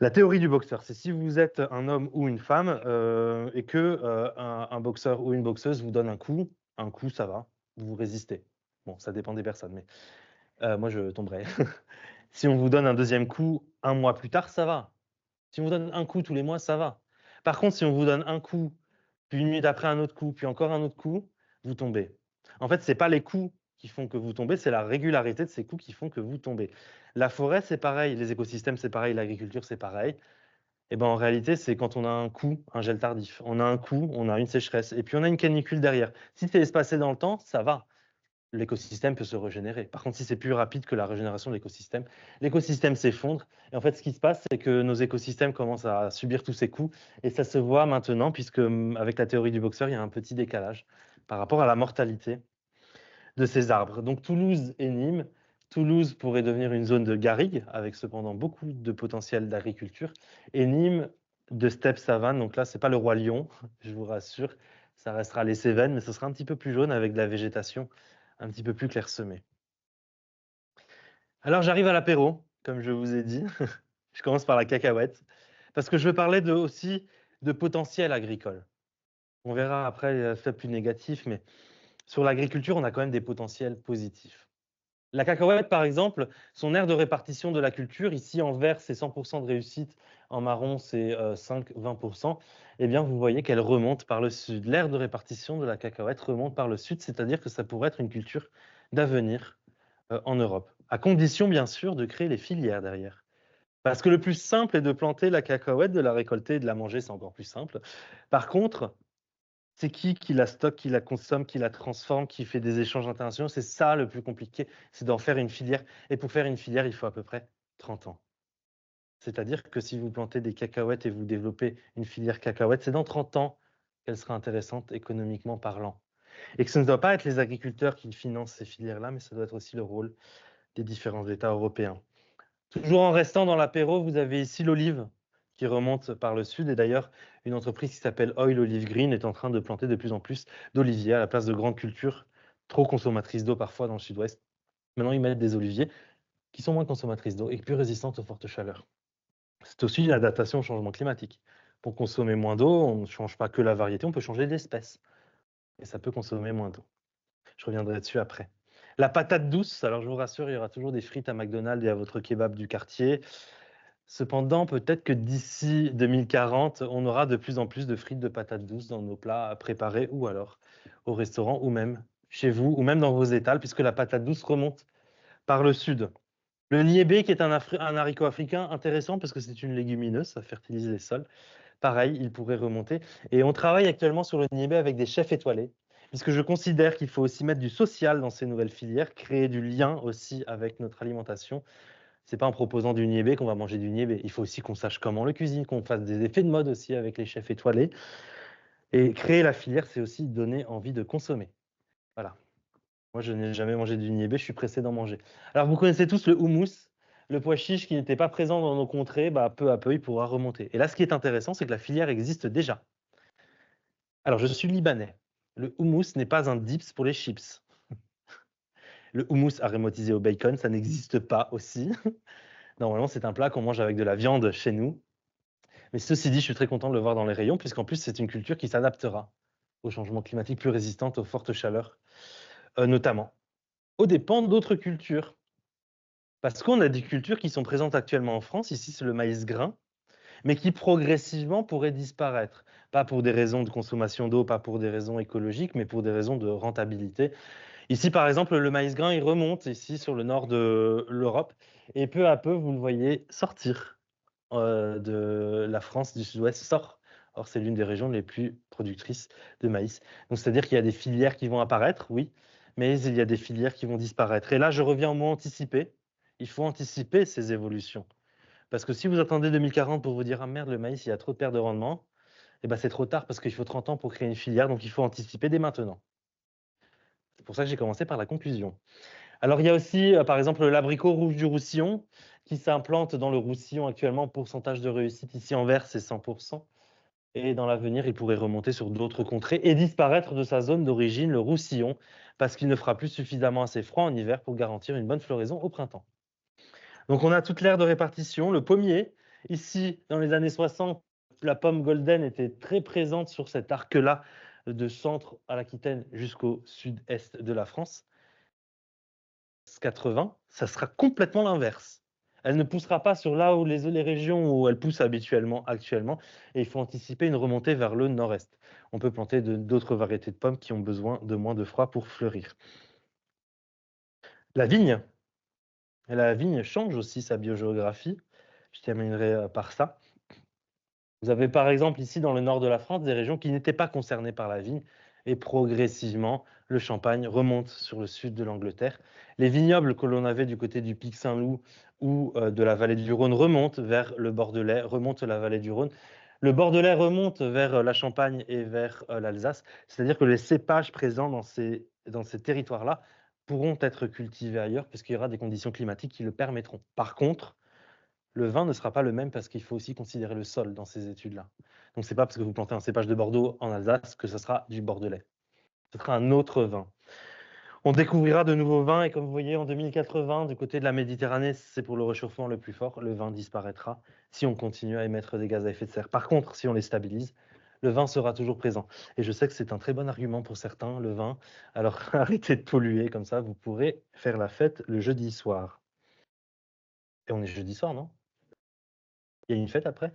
[SPEAKER 1] La théorie du boxeur, c'est si vous êtes un homme ou une femme et que un boxeur ou une boxeuse vous donne un coup ça va, vous résistez. Bon, ça dépend des personnes, mais moi je tomberai. Si on vous donne un deuxième coup 1 mois plus tard, ça va. Si on vous donne un coup tous les mois, ça va. Par contre, si on vous donne un coup, puis une minute après un autre coup, puis encore un autre coup, vous tombez. En fait, ce n'est pas les coups qui font que vous tombez, c'est la régularité de ces coups qui font que vous tombez. La forêt, c'est pareil, les écosystèmes, c'est pareil, l'agriculture, c'est pareil. Et ben, en réalité, c'est quand on a un coup, un gel tardif. On a un coup, on a une sécheresse, et puis on a une canicule derrière. Si c'est espacé dans le temps, ça va. L'écosystème peut se régénérer. Par contre, si c'est plus rapide que la régénération de l'écosystème s'effondre. Et en fait, ce qui se passe, c'est que nos écosystèmes commencent à subir tous ces coups. Et ça se voit maintenant, puisque avec la théorie du boxeur, il y a un petit décalage par rapport à la mortalité de ces arbres. Donc Toulouse et Nîmes. Toulouse pourrait devenir une zone de garrigue, avec cependant beaucoup de potentiel d'agriculture. Et Nîmes, de steppe savane. Donc là, ce n'est pas le roi lion, je vous rassure. Ça restera les Cévennes, mais ce sera un petit peu plus jaune avec de la végétation un petit peu plus clairsemée. Alors j'arrive à l'apéro, comme je vous ai dit. Je commence par la cacahuète, parce que je veux parler aussi de potentiel agricole. On verra après les aspects plus négatifs, mais sur l'agriculture, on a quand même des potentiels positifs. La cacahuète, par exemple, son aire de répartition de la culture, ici en vert, c'est 100% de réussite, en marron, c'est 5-20%. Eh bien, vous voyez qu'elle remonte par le sud. L'aire de répartition de la cacahuète remonte par le sud, c'est-à-dire que ça pourrait être une culture d'avenir en Europe, à condition, bien sûr, de créer les filières derrière. Parce que le plus simple est de planter la cacahuète, de la récolter et de la manger, c'est encore plus simple. Par contre, c'est qui la stocke, qui la consomme, qui la transforme, qui fait des échanges internationaux? C'est ça le plus compliqué, c'est d'en faire une filière. Et pour faire une filière, il faut à peu près 30 ans. C'est-à-dire que si vous plantez des cacahuètes et vous développez une filière cacahuète, c'est dans 30 ans qu'elle sera intéressante économiquement parlant. Et que ce ne doit pas être les agriculteurs qui financent ces filières-là, mais ça doit être aussi le rôle des différents États européens. Toujours en restant dans l'apéro, vous avez ici l'olive qui remonte par le sud. Et d'ailleurs, une entreprise qui s'appelle Oil Olive Green est en train de planter de plus en plus d'oliviers à la place de grandes cultures, trop consommatrices d'eau parfois dans le sud-ouest. Maintenant, ils mettent des oliviers qui sont moins consommatrices d'eau et plus résistantes aux fortes chaleurs. C'est aussi l'adaptation au changement climatique. Pour consommer moins d'eau, on ne change pas que la variété, on peut changer d'espèce. Et ça peut consommer moins d'eau. Je reviendrai dessus après. La patate douce, alors je vous rassure, il y aura toujours des frites à McDonald's et à votre kebab du quartier. Cependant, peut-être que d'ici 2040, on aura de plus en plus de frites de patates douces dans nos plats préparés ou alors au restaurant ou même chez vous ou même dans vos étals puisque la patate douce remonte par le sud. Le niébé qui est un haricot africain intéressant parce que c'est une légumineuse, ça fertilise les sols. Pareil, il pourrait remonter. Et on travaille actuellement sur le niébé avec des chefs étoilés puisque je considère qu'il faut aussi mettre du social dans ces nouvelles filières, créer du lien aussi avec notre alimentation. C'est pas en proposant du niébé qu'on va manger du niébé. Il faut aussi qu'on sache comment le cuisine, qu'on fasse des effets de mode aussi avec les chefs étoilés. Et créer la filière, c'est aussi donner envie de consommer. Voilà. Moi, je n'ai jamais mangé du niébé, je suis pressé d'en manger. Alors, vous connaissez tous le houmous, le pois chiche qui n'était pas présent dans nos contrées, bah, peu à peu, il pourra remonter. Et là, ce qui est intéressant, c'est que la filière existe déjà. Alors, je suis libanais. Le houmous n'est pas un dips pour les chips. Le houmous aromatisé au bacon, ça n'existe pas aussi. Normalement, c'est un plat qu'on mange avec de la viande chez nous. Mais ceci dit, je suis très content de le voir dans les rayons, puisqu'en plus, c'est une culture qui s'adaptera au changement climatique, plus résistante aux fortes chaleurs, notamment, aux dépens d'autres cultures. Parce qu'on a des cultures qui sont présentes actuellement en France, ici c'est le maïs grain, mais qui progressivement pourraient disparaître. Pas pour des raisons de consommation d'eau, pas pour des raisons écologiques, mais pour des raisons de rentabilité. Ici, par exemple, le maïs grain, il remonte ici sur le nord de l'Europe, et peu à peu, vous le voyez sortir de la France du Sud-Ouest sort. Or, c'est l'une des régions les plus productrices de maïs. Donc, c'est-à-dire qu'il y a des filières qui vont apparaître, oui, mais il y a des filières qui vont disparaître. Et là, je reviens au mot anticiper. Il faut anticiper ces évolutions. Parce que si vous attendez 2040 pour vous dire « Ah merde, le maïs, il y a trop de pertes de rendement », eh ben, c'est trop tard parce qu'il faut 30 ans pour créer une filière, donc il faut anticiper dès maintenant. C'est pour ça que j'ai commencé par la conclusion. Alors, il y a aussi, par exemple, l'abricot rouge du Roussillon qui s'implante dans le Roussillon actuellement. Pourcentage de réussite ici en vert, c'est 100%. Et dans l'avenir, il pourrait remonter sur d'autres contrées et disparaître de sa zone d'origine, le Roussillon, parce qu'il ne fera plus suffisamment assez froid en hiver pour garantir une bonne floraison au printemps. Donc, on a toute l'aire de répartition. Le pommier, ici, dans les années 60, la pomme golden était très présente sur cet arc-là, de centre à l'Aquitaine jusqu'au sud-est de la France. 80, ça sera complètement l'inverse. Elle ne poussera pas sur là où les régions où elle pousse habituellement, actuellement, et il faut anticiper une remontée vers le nord-est. On peut planter d'autres variétés de pommes qui ont besoin de moins de froid pour fleurir. La vigne change aussi sa biogéographie. Je terminerai par ça. Vous avez par exemple ici dans le nord de la France des régions qui n'étaient pas concernées par la vigne et progressivement le champagne remonte sur le sud de l'Angleterre. Les vignobles que l'on avait du côté du Pic Saint-Loup ou de la vallée du Rhône remontent vers le Bordelais, remontent la vallée du Rhône. Le Bordelais remonte vers la Champagne et vers l'Alsace, c'est-à-dire que les cépages présents dans ces territoires-là pourront être cultivés ailleurs puisqu'il y aura des conditions climatiques qui le permettront. Par contre, le vin ne sera pas le même parce qu'il faut aussi considérer le sol dans ces études-là. Donc, ce n'est pas parce que vous plantez un cépage de Bordeaux en Alsace que ce sera du Bordelais. Ce sera un autre vin. On découvrira de nouveaux vins et comme vous voyez, en 2080, du côté de la Méditerranée, c'est pour le réchauffement le plus fort, le vin disparaîtra si on continue à émettre des gaz à effet de serre. Par contre, si on les stabilise, le vin sera toujours présent. Et je sais que c'est un très bon argument pour certains, le vin. Alors arrêtez de polluer, comme ça vous pourrez faire la fête le jeudi soir. Et on est jeudi soir, non? Il y a une fête après?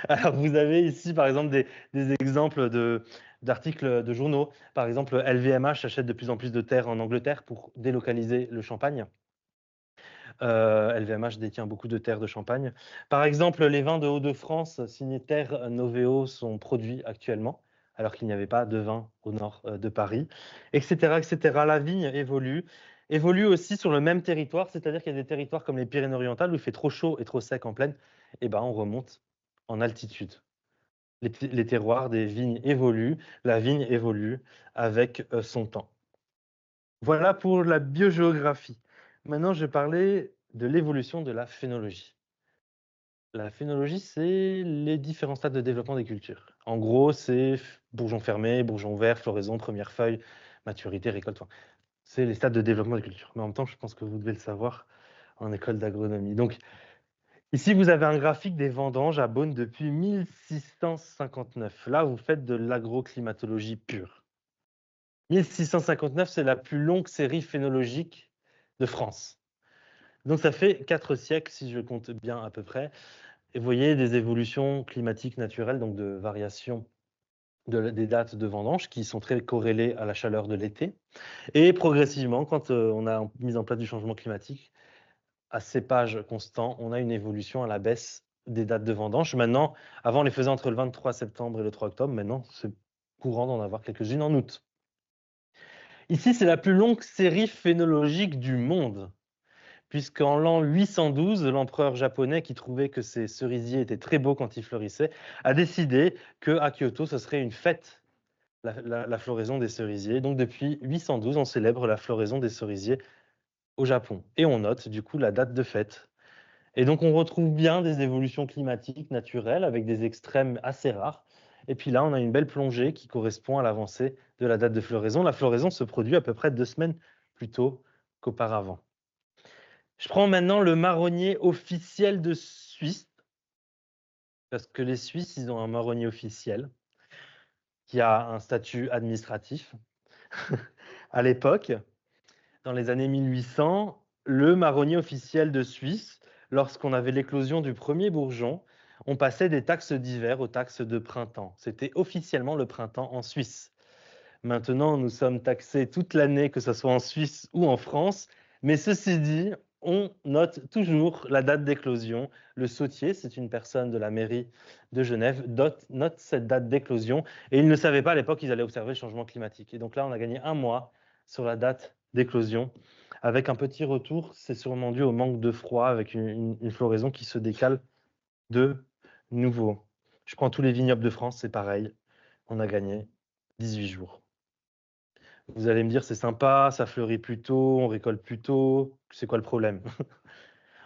[SPEAKER 1] Alors, vous avez ici, par exemple, des exemples d'articles de journaux. Par exemple, LVMH achète de plus en plus de terres en Angleterre pour délocaliser le champagne. LVMH détient beaucoup de terres de champagne. Par exemple, les vins de Hauts-de-France signés Terre Noveo sont produits actuellement, alors qu'il n'y avait pas de vin au nord de Paris, etc., etc. La vigne évolue aussi sur le même territoire, c'est-à-dire qu'il y a des territoires comme les Pyrénées-Orientales où il fait trop chaud et trop sec en plaine, et ben on remonte en altitude. Les terroirs des vignes évoluent, la vigne évolue avec son temps. Voilà pour la biogéographie. Maintenant, je vais parler de l'évolution de la phénologie. La phénologie, c'est les différents stades de développement des cultures. En gros, c'est bourgeon fermé, bourgeon ouvert, floraison, première feuille, maturité, récolte. C'est les stades de développement des cultures. Mais en même temps, je pense que vous devez le savoir en école d'agronomie. Donc, ici, vous avez un graphique des vendanges à Beaune depuis 1659. Là, vous faites de l'agroclimatologie pure. 1659, c'est la plus longue série phénologique de France. Donc ça fait 4 siècles, si je compte bien à peu près. Et vous voyez des évolutions climatiques naturelles, donc de variations des dates de vendange qui sont très corrélées à la chaleur de l'été. Et progressivement, quand on a mis en place du changement climatique, à cépage constant, on a une évolution à la baisse des dates de vendange. Maintenant, avant, on les faisait entre le 23 septembre et le 3 octobre. Maintenant, c'est courant d'en avoir quelques-unes en août. Ici, c'est la plus longue série phénologique du monde, puisqu'en l'an 812, l'empereur japonais, qui trouvait que ces cerisiers étaient très beaux quand ils fleurissaient, a décidé qu'à Kyoto, ce serait une fête, la floraison des cerisiers. Donc depuis 812, on célèbre la floraison des cerisiers au Japon. Et on note du coup la date de fête. Et donc on retrouve bien des évolutions climatiques naturelles avec des extrêmes assez rares. Et puis là, on a une belle plongée qui correspond à l'avancée de la date de floraison. La floraison se produit à peu près 2 semaines plus tôt qu'auparavant. Je prends maintenant le marronnier officiel de Suisse, parce que les Suisses, ils ont un marronnier officiel qui a un statut administratif. À l'époque, dans les années 1800, le marronnier officiel de Suisse, lorsqu'on avait l'éclosion du premier bourgeon, on passait des taxes d'hiver aux taxes de printemps. C'était officiellement le printemps en Suisse. Maintenant, nous sommes taxés toute l'année, que ce soit en Suisse ou en France. Mais ceci dit, on note toujours la date d'éclosion. Le sautier, c'est une personne de la mairie de Genève, note cette date d'éclosion. Et ils ne savaient pas à l'époque qu'ils allaient observer le changement climatique. Et donc là, on a gagné un mois sur la date d'éclosion. Avec un petit retour, c'est sûrement dû au manque de froid, avec une floraison qui se décale de nouveau. Je prends tous les vignobles de France, c'est pareil. On a gagné 18 jours. Vous allez me dire, c'est sympa, ça fleurit plus tôt, on récolte plus tôt. C'est quoi le problème?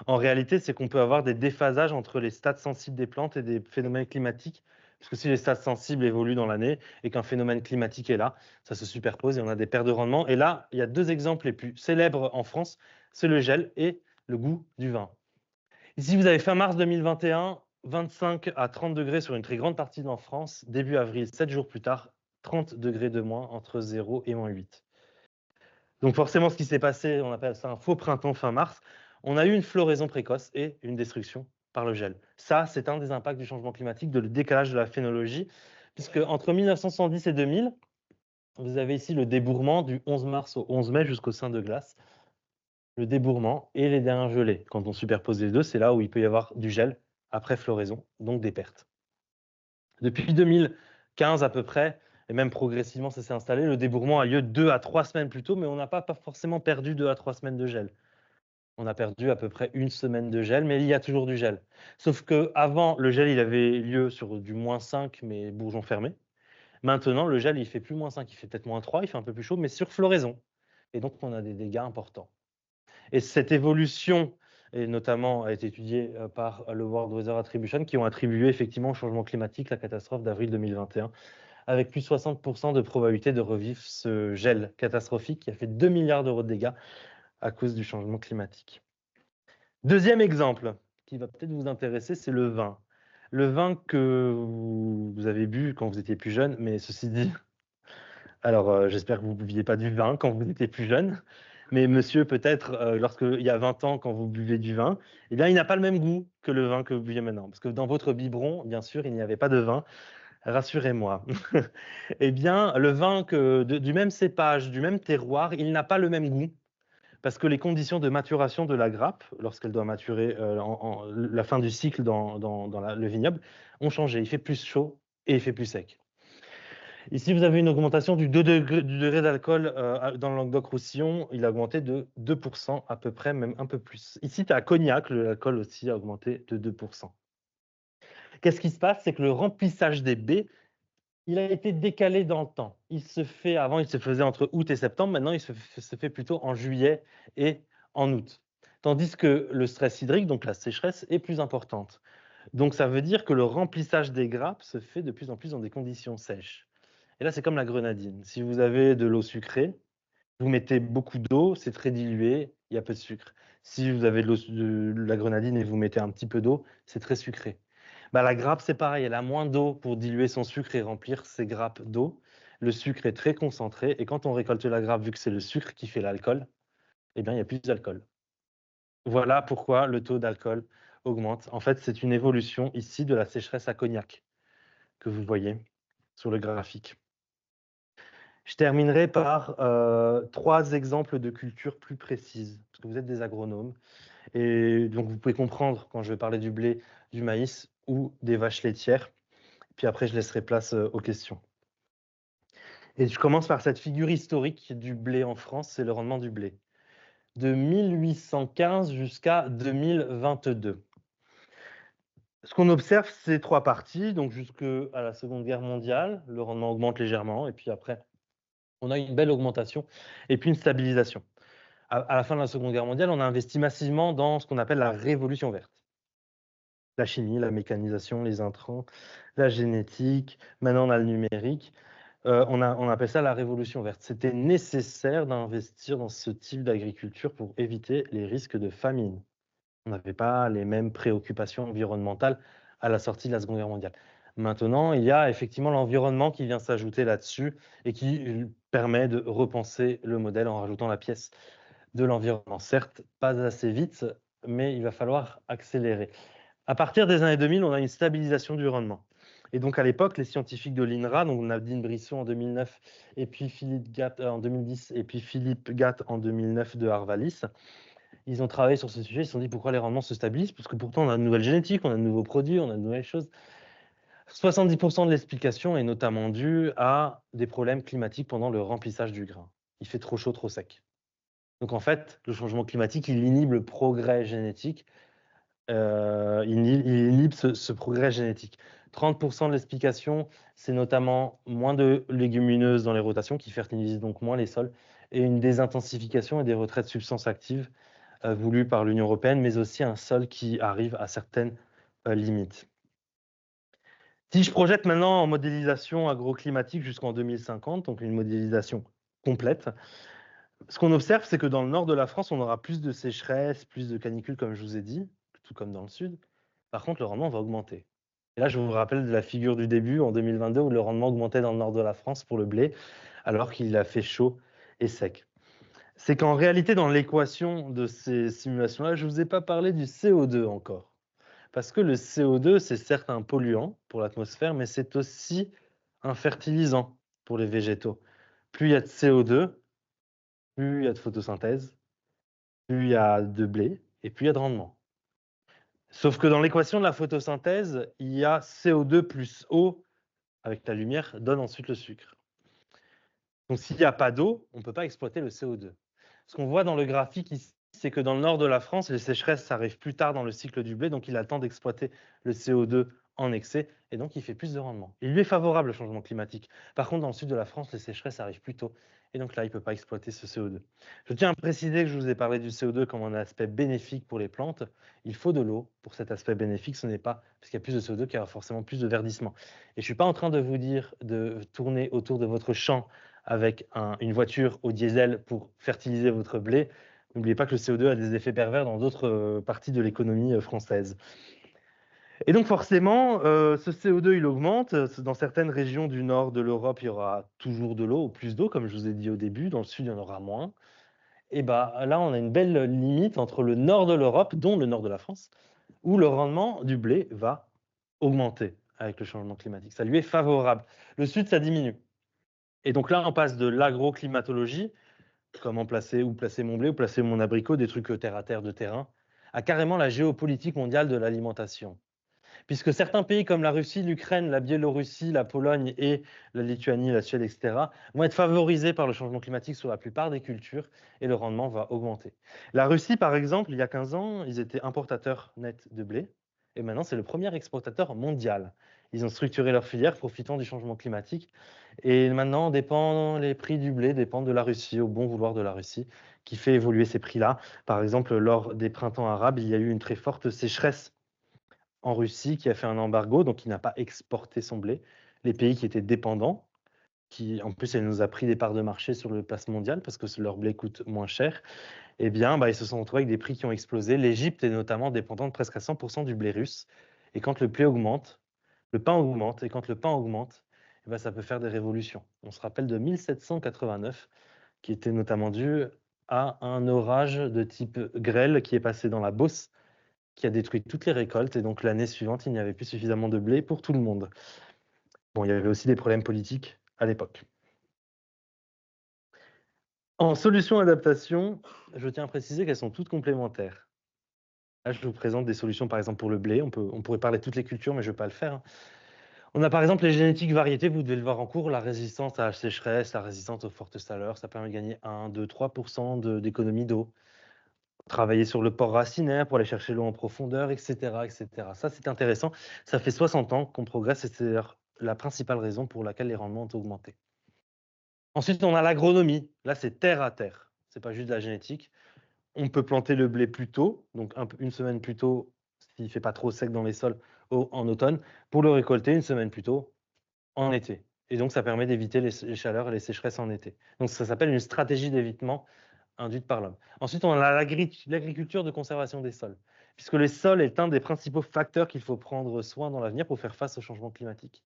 [SPEAKER 1] En réalité, c'est qu'on peut avoir des déphasages entre les stades sensibles des plantes et des phénomènes climatiques. Parce que si les stades sensibles évoluent dans l'année et qu'un phénomène climatique est là, ça se superpose et on a des pertes de rendement. Et là, il y a deux exemples les plus célèbres en France, c'est le gel et le goût du vin. Ici, vous avez fin mars 2021, 25 à 30 degrés sur une très grande partie de la France. Début avril, 7 jours plus tard, 30 degrés de moins entre 0 et -8. Donc forcément, ce qui s'est passé, on appelle ça un faux printemps fin mars. On a eu une floraison précoce et une destruction par le gel. Ça, c'est un des impacts du changement climatique, de le décalage de la phénologie, puisque entre 1970 et 2000, vous avez ici le débourrement du 11 mars au 11 mai jusqu'au sein de glace. Le débourrement et les dernières gelées. Quand on superpose les deux, c'est là où il peut y avoir du gel après floraison, donc des pertes. Depuis 2015 à peu près, et même progressivement ça s'est installé, le débourrement a lieu 2 à 3 semaines plus tôt, mais on n'a pas forcément perdu 2 à 3 semaines de gel. On a perdu à peu près une semaine de gel, mais il y a toujours du gel. Sauf qu'avant, le gel il avait lieu sur du -5, mais bourgeons fermés. Maintenant, le gel il fait plus -5, il fait peut-être -3, il fait un peu plus chaud, mais sur floraison. Et donc on a des dégâts importants. Et cette évolution, et notamment, a été étudiée par le World Weather Attribution, qui ont attribué effectivement au changement climatique la catastrophe d'avril 2021, avec plus de 60% de probabilité de revivre ce gel catastrophique qui a fait 2 milliards d'euros de dégâts à cause du changement climatique. Deuxième exemple, qui va peut-être vous intéresser, c'est le vin. Le vin que vous avez bu quand vous étiez plus jeune, mais ceci dit, alors j'espère que vous ne buviez pas du vin quand vous étiez plus jeune, mais monsieur, peut-être, lorsqu'il y a 20 ans, quand vous buvez du vin, eh bien, il n'a pas le même goût que le vin que vous buvez maintenant. Parce que dans votre biberon, bien sûr, il n'y avait pas de vin, rassurez-moi. Eh bien, le vin du même cépage, du même terroir, il n'a pas le même goût. Parce que les conditions de maturation de la grappe, lorsqu'elle doit maturer la fin du cycle dans le vignoble, ont changé. Il fait plus chaud et il fait plus sec. Ici, vous avez une augmentation du degré d'alcool dans le Languedoc-Roussillon. Il a augmenté de 2% à peu près, même un peu plus. Ici, tu as à Cognac, l'alcool aussi a augmenté de 2%. Qu'est-ce qui se passe? C'est que le remplissage des baies, il a été décalé dans le temps. Avant, il se faisait entre août et septembre. Maintenant, il se fait plutôt en juillet et en août. Tandis que le stress hydrique, donc la sécheresse, est plus importante. Donc, ça veut dire que le remplissage des grappes se fait de plus en plus dans des conditions sèches. Et là, c'est comme la grenadine. Si vous avez de l'eau sucrée, vous mettez beaucoup d'eau, c'est très dilué, il y a peu de sucre. Si vous avez de la grenadine et vous mettez un petit peu d'eau, c'est très sucré. Bah, la grappe, c'est pareil, elle a moins d'eau pour diluer son sucre et remplir ses grappes d'eau. Le sucre est très concentré et quand on récolte la grappe, vu que c'est le sucre qui fait l'alcool, eh bien, il y a plus d'alcool. Voilà pourquoi le taux d'alcool augmente. En fait, c'est une évolution ici de la sécheresse à cognac que vous voyez sur le graphique. Je terminerai par 3 exemples de cultures plus précises, parce que vous êtes des agronomes et donc vous pouvez comprendre quand je vais parler du blé, du maïs ou des vaches laitières. Puis après, je laisserai place aux questions. Et je commence par cette figure historique du blé en France, c'est le rendement du blé. De 1815 jusqu'à 2022. Ce qu'on observe, c'est 3 parties, donc jusqu'à la Seconde Guerre mondiale, le rendement augmente légèrement, et puis après, on a une belle augmentation, et puis une stabilisation. À la fin de la Seconde Guerre mondiale, on a investi massivement dans ce qu'on appelle la révolution verte. La chimie, la mécanisation, les intrants, la génétique, maintenant on a le numérique. On appelle ça la révolution verte. C'était nécessaire d'investir dans ce type d'agriculture pour éviter les risques de famine. On n'avait pas les mêmes préoccupations environnementales à la sortie de la Seconde Guerre mondiale. Maintenant, il y a effectivement l'environnement qui vient s'ajouter là-dessus et qui permet de repenser le modèle en rajoutant la pièce de l'environnement. Certes, pas assez vite, mais il va falloir accélérer. À partir des années 2000, on a une stabilisation du rendement. Et donc à l'époque, les scientifiques de l'INRA, donc Nadine Brisson en 2009, et puis Philippe Gatt en 2010, et puis Philippe Gatt en 2009 de Arvalis, Ils ont travaillé sur ce sujet, ils se sont dit: «Pourquoi les rendements se stabilisent?» parce que pourtant on a de nouvelles génétiques, on a de nouveaux produits, on a de nouvelles choses. 70 de l'explication est notamment due à des problèmes climatiques pendant le remplissage du grain. Il fait trop chaud, trop sec. Donc en fait, le changement climatique, il inhibe le progrès génétique, il inhibe ce progrès génétique. 30 de l'explication, c'est notamment moins de légumineuses dans les rotations qui fertilisent donc moins les sols et une désintensification et des retraits de substances actives, voulues par l'Union européenne, mais aussi un sol qui arrive à certaines, limites. Si je projette maintenant en modélisation agroclimatique jusqu'en 2050, donc une modélisation complète, ce qu'on observe, c'est que dans le nord de la France, on aura plus de sécheresse, plus de canicules, comme je vous ai dit, tout comme dans le sud. Par contre, le rendement va augmenter. Et là, je vous rappelle de la figure du début, en 2022, où le rendement augmentait dans le nord de la France pour le blé, alors qu'il a fait chaud et sec. C'est qu'en réalité, dans l'équation de ces simulations-là, je ne vous ai pas parlé du CO2 encore. Parce que le CO2, c'est certes un polluant pour l'atmosphère, mais c'est aussi un fertilisant pour les végétaux. Plus il y a de CO2, plus il y a de photosynthèse, plus il y a de blé et plus il y a de rendement. Sauf que dans l'équation de la photosynthèse, il y a CO2 plus eau avec la lumière donne ensuite le sucre. Donc s'il n'y a pas d'eau, on ne peut pas exploiter le CO2. Ce qu'on voit dans le graphique ici, c'est que dans le nord de la France, les sécheresses arrivent plus tard dans le cycle du blé, donc il a le temps d'exploiter le CO2 en excès, et donc il fait plus de rendement. Il lui est favorable le changement climatique. Par contre, dans le sud de la France, les sécheresses arrivent plus tôt, et donc là, il ne peut pas exploiter ce CO2. Je tiens à préciser que je vous ai parlé du CO2 comme un aspect bénéfique pour les plantes. Il faut de l'eau pour cet aspect bénéfique, ce n'est pas parce qu'il y a plus de CO2 qu'il y a forcément plus de verdissement. Et je ne suis pas en train de vous dire de tourner autour de votre champ avec une voiture au diesel pour fertiliser votre blé. N'oubliez pas que le CO2 a des effets pervers dans d'autres parties de l'économie française. Et donc forcément, ce CO2, il augmente. Dans certaines régions du nord de l'Europe, il y aura toujours de l'eau, ou plus d'eau, comme je vous ai dit au début. Dans le sud, il y en aura moins. Et là, on a une belle limite entre le nord de l'Europe, dont le nord de la France, où le rendement du blé va augmenter avec le changement climatique. Ça lui est favorable. Le sud, ça diminue. Et donc là, on passe de l'agroclimatologie, comment placer mon blé ou placer mon abricot, des trucs terre à terre de terrain, à carrément la géopolitique mondiale de l'alimentation. Puisque certains pays comme la Russie, l'Ukraine, la Biélorussie, la Pologne et la Lituanie, la Suède, etc., vont être favorisés par le changement climatique sur la plupart des cultures et le rendement va augmenter. La Russie, par exemple, il y a 15 ans, ils étaient importateurs nets de blé et maintenant c'est le premier exportateur mondial. Ils ont structuré leur filière profitant du changement climatique et maintenant les prix du blé dépendent de la Russie, au bon vouloir de la Russie, qui fait évoluer ces prix-là. Par exemple, lors des printemps arabes, il y a eu une très forte sécheresse en Russie qui a fait un embargo, donc qui n'a pas exporté son blé. Les pays qui étaient dépendants, qui en plus elle nous a pris des parts de marché sur le place mondial parce que leur blé coûte moins cher, eh bien ils se sont retrouvés avec des prix qui ont explosé. L'Égypte est notamment dépendante presque à 100% du blé russe. Et quand le blé augmente, le pain augmente. Et quand le pain augmente, eh bien, ça peut faire des révolutions. On se rappelle de 1789, qui était notamment dû à un orage de type grêle qui est passé dans la Beauce, qui a détruit toutes les récoltes et donc l'année suivante, il n'y avait plus suffisamment de blé pour tout le monde. Bon, il y avait aussi des problèmes politiques à l'époque. En solution adaptation, je tiens à préciser qu'elles sont toutes complémentaires. Là, je vous présente des solutions, par exemple, pour le blé. On pourrait parler de toutes les cultures, mais je ne vais pas le faire. On a par exemple les génétiques variétés, vous devez le voir en cours, la résistance à la sécheresse, la résistance aux fortes chaleurs, ça permet de gagner 1, 2, 3% d'économie d'eau. Travailler sur le port racinaire pour aller chercher l'eau en profondeur, etc., etc. Ça, c'est intéressant. Ça fait 60 ans qu'on progresse et c'est d'ailleurs la principale raison pour laquelle les rendements ont augmenté. Ensuite, on a l'agronomie. Là, c'est terre à terre. C'est pas juste de la génétique. On peut planter le blé plus tôt, donc une semaine plus tôt, s'il ne fait pas trop sec dans les sols en automne, pour le récolter une semaine plus tôt en été. Et donc, ça permet d'éviter les chaleurs et les sécheresses en été. Donc, ça s'appelle une stratégie d'évitement induite par l'homme. Ensuite, on a l'agriculture de conservation des sols, puisque les sols est un des principaux facteurs qu'il faut prendre soin dans l'avenir pour faire face au changement climatique.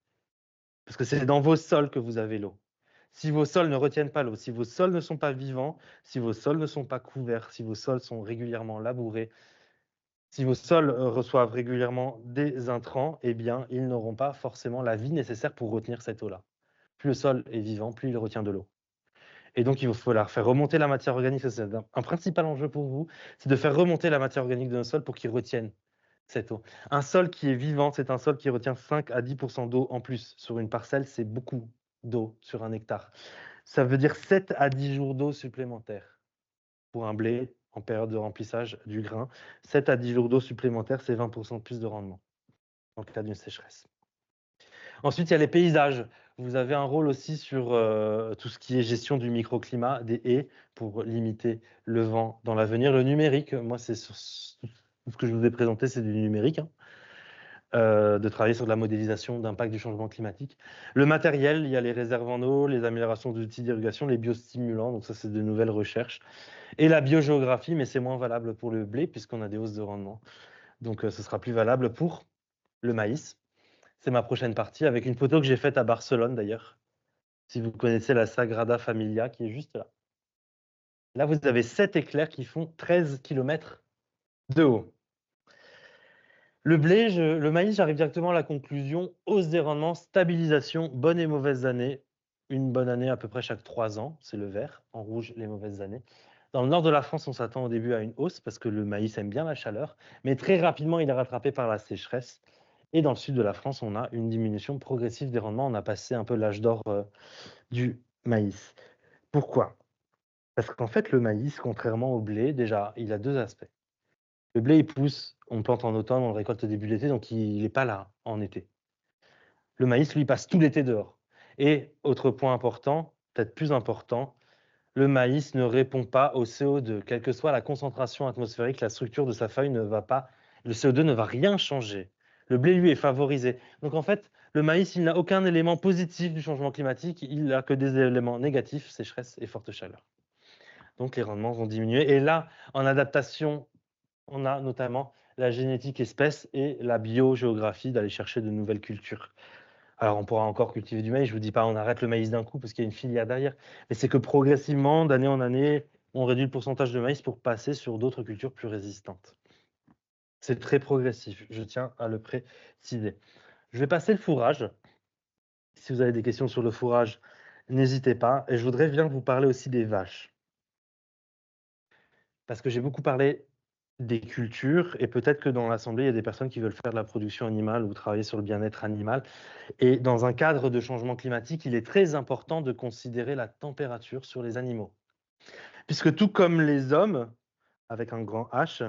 [SPEAKER 1] Parce que c'est dans vos sols que vous avez l'eau. Si vos sols ne retiennent pas l'eau, si vos sols ne sont pas vivants, si vos sols ne sont pas couverts, si vos sols sont régulièrement labourés, si vos sols reçoivent régulièrement des intrants, eh bien, ils n'auront pas forcément la vie nécessaire pour retenir cette eau-là. Plus le sol est vivant, plus il retient de l'eau. Et donc, il va falloir faire remonter la matière organique. Ça, c'est un principal enjeu pour vous, c'est de faire remonter la matière organique de nos sols pour qu'ils retiennent cette eau. Un sol qui est vivant, c'est un sol qui retient 5 à 10 % d'eau en plus. Sur une parcelle, c'est beaucoup d'eau sur un hectare. Ça veut dire 7 à 10 jours d'eau supplémentaires pour un blé en période de remplissage du grain. 7 à 10 jours d'eau supplémentaires, c'est 20 % de plus de rendement en cas d'une sécheresse. Ensuite, il y a les paysages. Vous avez un rôle aussi sur tout ce qui est gestion du microclimat, des haies, pour limiter le vent dans l'avenir. Le numérique, moi, c'est sur tout ce que je vous ai présenté, c'est du numérique, hein. De travailler sur de la modélisation d'impact du changement climatique. Le matériel, il y a les réserves en eau, les améliorations d'outils d'irrigation, les biostimulants, donc ça, c'est de nouvelles recherches. Et la biogéographie, mais c'est moins valable pour le blé, puisqu'on a des hausses de rendement. Donc, ce sera plus valable pour le maïs. C'est ma prochaine partie, avec une photo que j'ai faite à Barcelone d'ailleurs. Si vous connaissez la Sagrada Familia qui est juste là. Là, vous avez 7 éclairs qui font 13 km de haut. Le blé, le maïs, j'arrive directement à la conclusion. Hausse des rendements, stabilisation, bonnes et mauvaises années. Une bonne année à peu près chaque 3 ans, c'est le vert. En rouge, les mauvaises années. Dans le nord de la France, on s'attend au début à une hausse parce que le maïs aime bien la chaleur. Mais très rapidement, il est rattrapé par la sécheresse. Et dans le sud de la France, on a une diminution progressive des rendements. On a passé un peu l'âge d'or du maïs. Pourquoi? Parce qu'en fait, le maïs, contrairement au blé, déjà, il a 2 aspects. Le blé, il pousse, on plante en automne, on le récolte au début de l'été, donc il n'est pas là en été. Le maïs, lui, passe tout l'été dehors. Et autre point important, peut-être plus important, le maïs ne répond pas au CO2. Quelle que soit la concentration atmosphérique, la structure de sa feuille ne va pas, le CO2 ne va rien changer. Le blé, lui, est favorisé. Donc en fait, le maïs, il n'a aucun élément positif du changement climatique, il n'a que des éléments négatifs, sécheresse et forte chaleur. Donc les rendements vont diminuer. Et là, en adaptation, on a notamment la génétique espèce et la biogéographie, d'aller chercher de nouvelles cultures. Alors on pourra encore cultiver du maïs, je ne vous dis pas on arrête le maïs d'un coup parce qu'il y a une filière derrière, mais c'est que progressivement, d'année en année, on réduit le pourcentage de maïs pour passer sur d'autres cultures plus résistantes. C'est très progressif, je tiens à le préciser. Je vais passer le fourrage. Si vous avez des questions sur le fourrage, n'hésitez pas. Et je voudrais bien vous parler aussi des vaches. Parce que j'ai beaucoup parlé des cultures et peut-être que dans l'assemblée, il y a des personnes qui veulent faire de la production animale ou travailler sur le bien-être animal. Et dans un cadre de changement climatique, il est très important de considérer la température sur les animaux. Puisque tout comme les hommes, avec un grand H,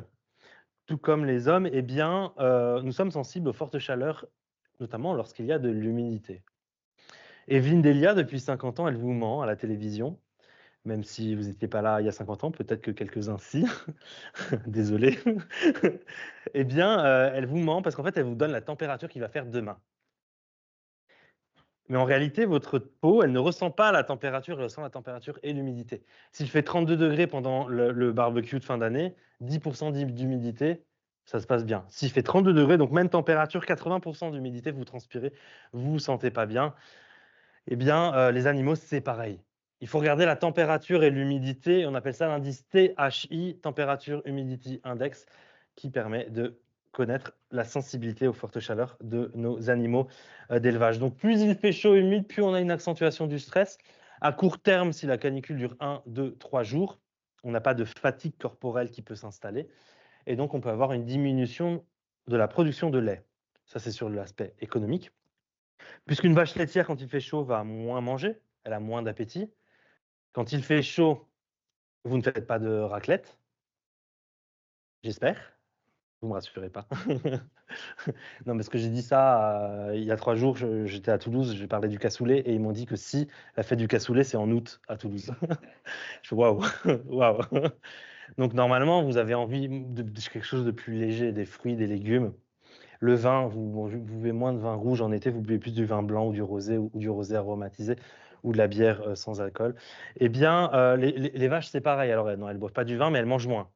[SPEAKER 1] tout comme les hommes, eh bien, nous sommes sensibles aux fortes chaleurs, notamment lorsqu'il y a de l'humidité. Et Vindelia, depuis 50 ans, elle vous ment à la télévision, même si vous n'étiez pas là il y a 50 ans, peut-être que quelques-uns si, désolé. Eh bien, elle vous ment parce qu'en fait, elle vous donne la température qu'il va faire demain. Mais en réalité, votre peau, elle ne ressent pas la température, elle ressent la température et l'humidité. S'il fait 32 degrés pendant le barbecue de fin d'année, 10% d'humidité, ça se passe bien. S'il fait 32 degrés, donc même température, 80% d'humidité, vous transpirez, vous vous sentez pas bien, eh bien, les animaux, c'est pareil. Il faut regarder la température et l'humidité, on appelle ça l'indice THI, Temperature Humidity Index, qui permet de connaître la sensibilité aux fortes chaleurs de nos animaux d'élevage. Donc plus il fait chaud et humide, plus on a une accentuation du stress. À court terme, si la canicule dure 1, 2, 3 jours, on n'a pas de fatigue corporelle qui peut s'installer. Et donc on peut avoir une diminution de la production de lait. Ça, c'est sur l'aspect économique. Puisqu'une vache laitière, quand il fait chaud, va moins manger, elle a moins d'appétit. Quand il fait chaud, vous ne faites pas de raclette, j'espère. Vous me rassurez pas. Non, parce que j'ai dit ça il y a 3 jours, j'étais à Toulouse, j'ai parlé du cassoulet et ils m'ont dit que si la fête du cassoulet, c'est en août à Toulouse. Je fais waouh, waouh. Donc normalement, vous avez envie de quelque chose de plus léger, des fruits, des légumes. Le vin, vous buvez moins de vin rouge en été, vous buvez plus du vin blanc ou du rosé aromatisé ou de la bière sans alcool. Eh bien, les vaches, c'est pareil. Alors, non, elles ne boivent pas du vin, mais elles mangent moins.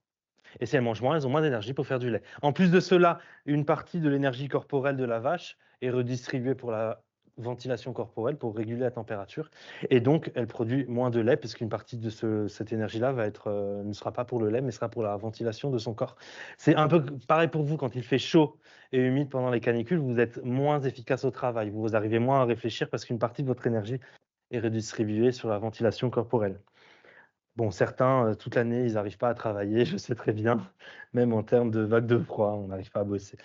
[SPEAKER 1] Et si elles mangent moins, elles ont moins d'énergie pour faire du lait. En plus de cela, une partie de l'énergie corporelle de la vache est redistribuée pour la ventilation corporelle, pour réguler la température. Et donc, elle produit moins de lait, puisqu'une partie de cette énergie-là ne sera pas pour le lait, mais sera pour la ventilation de son corps. C'est un peu pareil pour vous, quand il fait chaud et humide pendant les canicules, vous êtes moins efficace au travail. Vous arrivez moins à réfléchir parce qu'une partie de votre énergie est redistribuée sur la ventilation corporelle. Bon, certains, toute l'année, ils n'arrivent pas à travailler, je sais très bien, même en termes de vagues de froid, on n'arrive pas à bosser.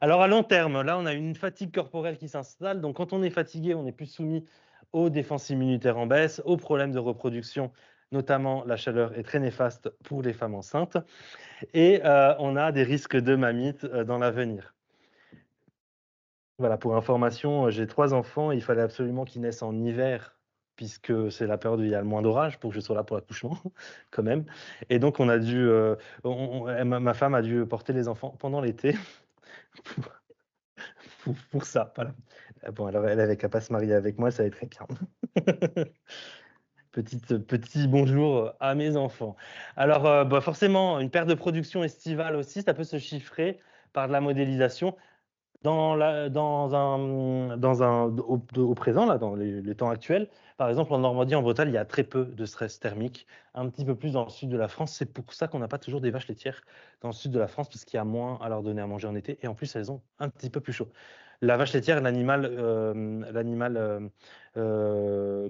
[SPEAKER 1] Alors à long terme, là, on a une fatigue corporelle qui s'installe. Donc quand on est fatigué, on est plus soumis aux défenses immunitaires en baisse, aux problèmes de reproduction, notamment la chaleur est très néfaste pour les femmes enceintes, et on a des risques de mammites dans l'avenir. Voilà, pour information, j'ai 3 enfants, il fallait absolument qu'ils naissent en hiver, puisque c'est la période où il y a le moins d'orage pour que je sois là pour l'accouchement, quand même. Et donc on a dû, ma femme a dû porter les enfants pendant l'été pour ça, voilà. Bon, alors elle avait qu'à pas se marier avec moi, ça allait très bien. Petit bonjour à mes enfants. Alors, bah, forcément, une perte de production estivale aussi, ça peut se chiffrer par de la modélisation. Au présent, là, dans les temps actuels, par exemple, en Normandie, en Bretagne, il y a très peu de stress thermique, un petit peu plus dans le sud de la France. C'est pour ça qu'on n'a pas toujours des vaches laitières dans le sud de la France, parce qu'il y a moins à leur donner à manger en été, et en plus, elles ont un petit peu plus chaud. La vache laitière est l'animal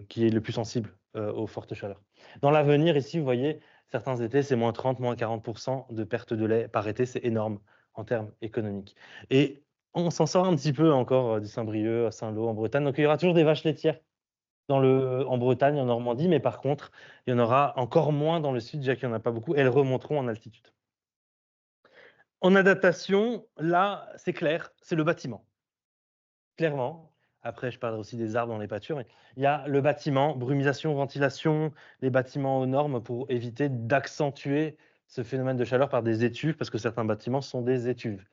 [SPEAKER 1] qui est le plus sensible aux fortes chaleurs. Dans l'avenir, ici, vous voyez, certains étés, c'est moins 30, moins 40% de perte de lait par été, c'est énorme en termes économiques. Et on s'en sort un petit peu encore du Saint-Brieuc à Saint-Lô en Bretagne. Donc il y aura toujours des vaches laitières en Bretagne, en Normandie, mais par contre, il y en aura encore moins dans le sud, déjà qu'il n'y en a pas beaucoup. Elles remonteront en altitude. En adaptation, là, c'est clair, c'est le bâtiment. Clairement. Après, je parlerai aussi des arbres dans les pâtures, mais il y a le bâtiment, brumisation, ventilation, les bâtiments aux normes pour éviter d'accentuer ce phénomène de chaleur par des étuves, parce que certains bâtiments sont des étuves.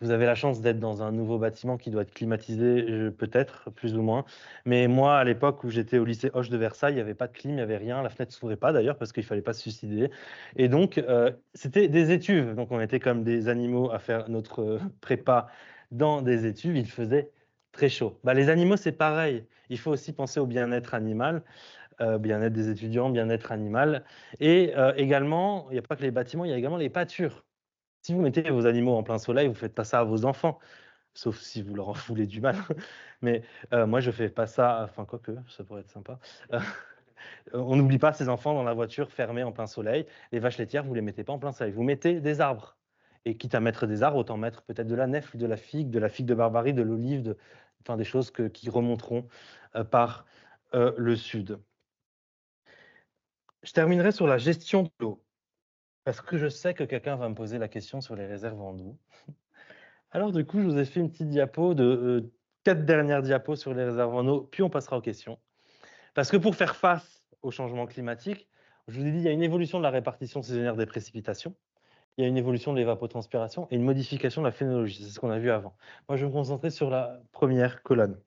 [SPEAKER 1] Vous avez la chance d'être dans un nouveau bâtiment qui doit être climatisé, peut-être, plus ou moins. Mais moi, à l'époque où j'étais au lycée Hoche de Versailles, il n'y avait pas de clim, il n'y avait rien. La fenêtre ne s'ouvrait pas d'ailleurs parce qu'il ne fallait pas se suicider. Et donc, c'était des étuves. Donc, on était comme des animaux à faire notre prépa dans des étuves. Il faisait très chaud. Bah, les animaux, c'est pareil. Il faut aussi penser au bien-être animal, bien-être des étudiants, bien-être animal. Et également, il n'y a pas que les bâtiments, il y a également les pâtures. Si vous mettez vos animaux en plein soleil, vous ne faites pas ça à vos enfants, sauf si vous leur en voulez du mal. Mais moi, je ne fais pas ça, enfin quoique, ça pourrait être sympa. Heu, on n'oublie pas ces enfants dans la voiture fermée en plein soleil. Les vaches laitières, vous ne les mettez pas en plein soleil, vous mettez des arbres. Et quitte à mettre des arbres, autant mettre peut-être de la nèfle, de la figue de Barbarie, de l'olive, enfin des choses qui remonteront par le sud. Je terminerai sur la gestion de l'eau, parce que je sais que quelqu'un va me poser la question sur les réserves en eau. Alors du coup, je vous ai fait une petite diapo de 4 dernières diapos sur les réserves en eau, puis on passera aux questions. Parce que pour faire face au changement climatique, je vous ai dit, il y a une évolution de la répartition saisonnière des précipitations, il y a une évolution de l'évapotranspiration et une modification de la phénologie. C'est ce qu'on a vu avant. Moi, je vais me concentrer sur la première colonne.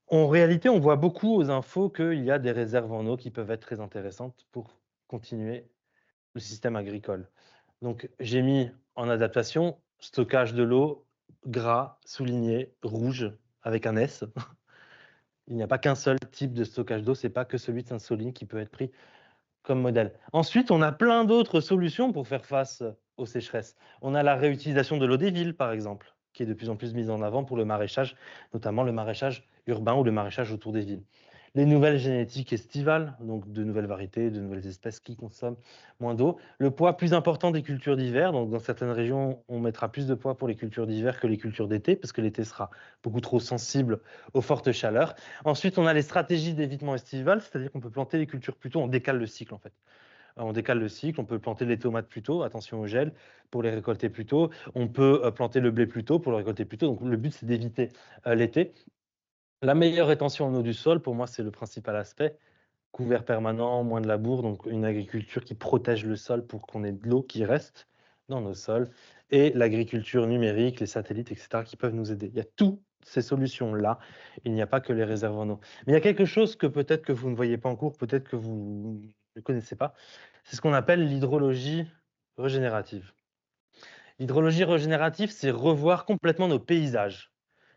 [SPEAKER 1] En réalité, on voit beaucoup aux infos qu'il y a des réserves en eau qui peuvent être très intéressantes pour continuer le système agricole. Donc, j'ai mis en adaptation stockage de l'eau, gras, souligné, rouge, avec un S. Il n'y a pas qu'un seul type de stockage d'eau, c'est pas que celui de Saint-Soline qui peut être pris comme modèle. Ensuite, on a plein d'autres solutions pour faire face aux sécheresses. On a la réutilisation de l'eau des villes, par exemple, qui est de plus en plus mise en avant pour le maraîchage, notamment le maraîchage urbain ou le maraîchage autour des villes. Les nouvelles génétiques estivales, donc de nouvelles variétés, de nouvelles espèces qui consomment moins d'eau. Le poids plus important des cultures d'hiver, donc dans certaines régions, on mettra plus de poids pour les cultures d'hiver que les cultures d'été, parce que l'été sera beaucoup trop sensible aux fortes chaleurs. Ensuite, on a les stratégies d'évitement estival, c'est-à-dire qu'on peut planter les cultures plus tôt, on décale le cycle en fait. On décale le cycle, on peut planter les tomates plus tôt, attention au gel, pour les récolter plus tôt. On peut planter le blé plus tôt pour le récolter plus tôt. Donc le but, c'est d'éviter l'été. La meilleure rétention en eau du sol, pour moi, c'est le principal aspect. Couvert permanent, moins de labour, donc une agriculture qui protège le sol pour qu'on ait de l'eau qui reste dans nos sols. Et l'agriculture numérique, les satellites, etc., qui peuvent nous aider. Il y a toutes ces solutions-là. Il n'y a pas que les réserves en eau. Mais il y a quelque chose que peut-être que vous ne voyez pas en cours, peut-être que vous ne connaissez pas. C'est ce qu'on appelle l'hydrologie régénérative. L'hydrologie régénérative, c'est revoir complètement nos paysages.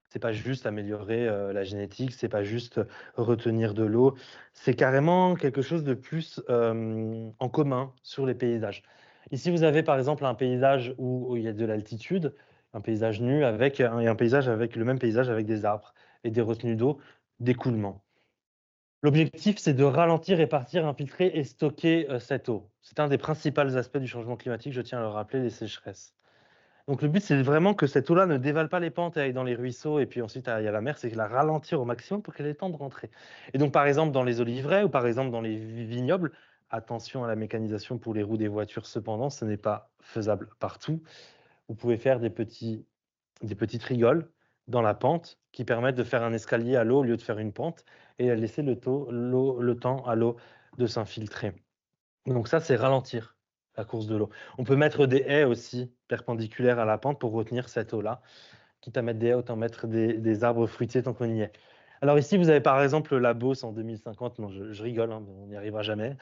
[SPEAKER 1] C'est pas juste améliorer la génétique, c'est pas juste retenir de l'eau, c'est carrément quelque chose de plus en commun sur les paysages. Ici, vous avez par exemple un paysage où il y a de l'altitude, un paysage nu avec et un paysage avec le même paysage avec des arbres et des retenues d'eau d'écoulement. L'objectif, c'est de ralentir, répartir, infiltrer et stocker cette eau. C'est un des principaux aspects du changement climatique, je tiens à le rappeler, les sécheresses. Donc le but, c'est vraiment que cette eau-là ne dévale pas les pentes et aille dans les ruisseaux et puis ensuite il y a la mer, c'est de la ralentir au maximum pour qu'elle ait le temps de rentrer. Et donc par exemple dans les oliveraies ou par exemple dans les vignobles, attention à la mécanisation pour les roues des voitures cependant, ce n'est pas faisable partout. Vous pouvez faire des petites rigoles dans la pente qui permettent de faire un escalier à l'eau au lieu de faire une pente et laisser le temps à l'eau de s'infiltrer. Donc ça, c'est ralentir la course de l'eau. On peut mettre des haies aussi perpendiculaires à la pente pour retenir cette eau-là. Quitte à mettre des haies, autant mettre des arbres fruitiers tant qu'on y est. Alors ici, vous avez par exemple la Beauce en 2050. Non, je rigole, hein, on n'y arrivera jamais.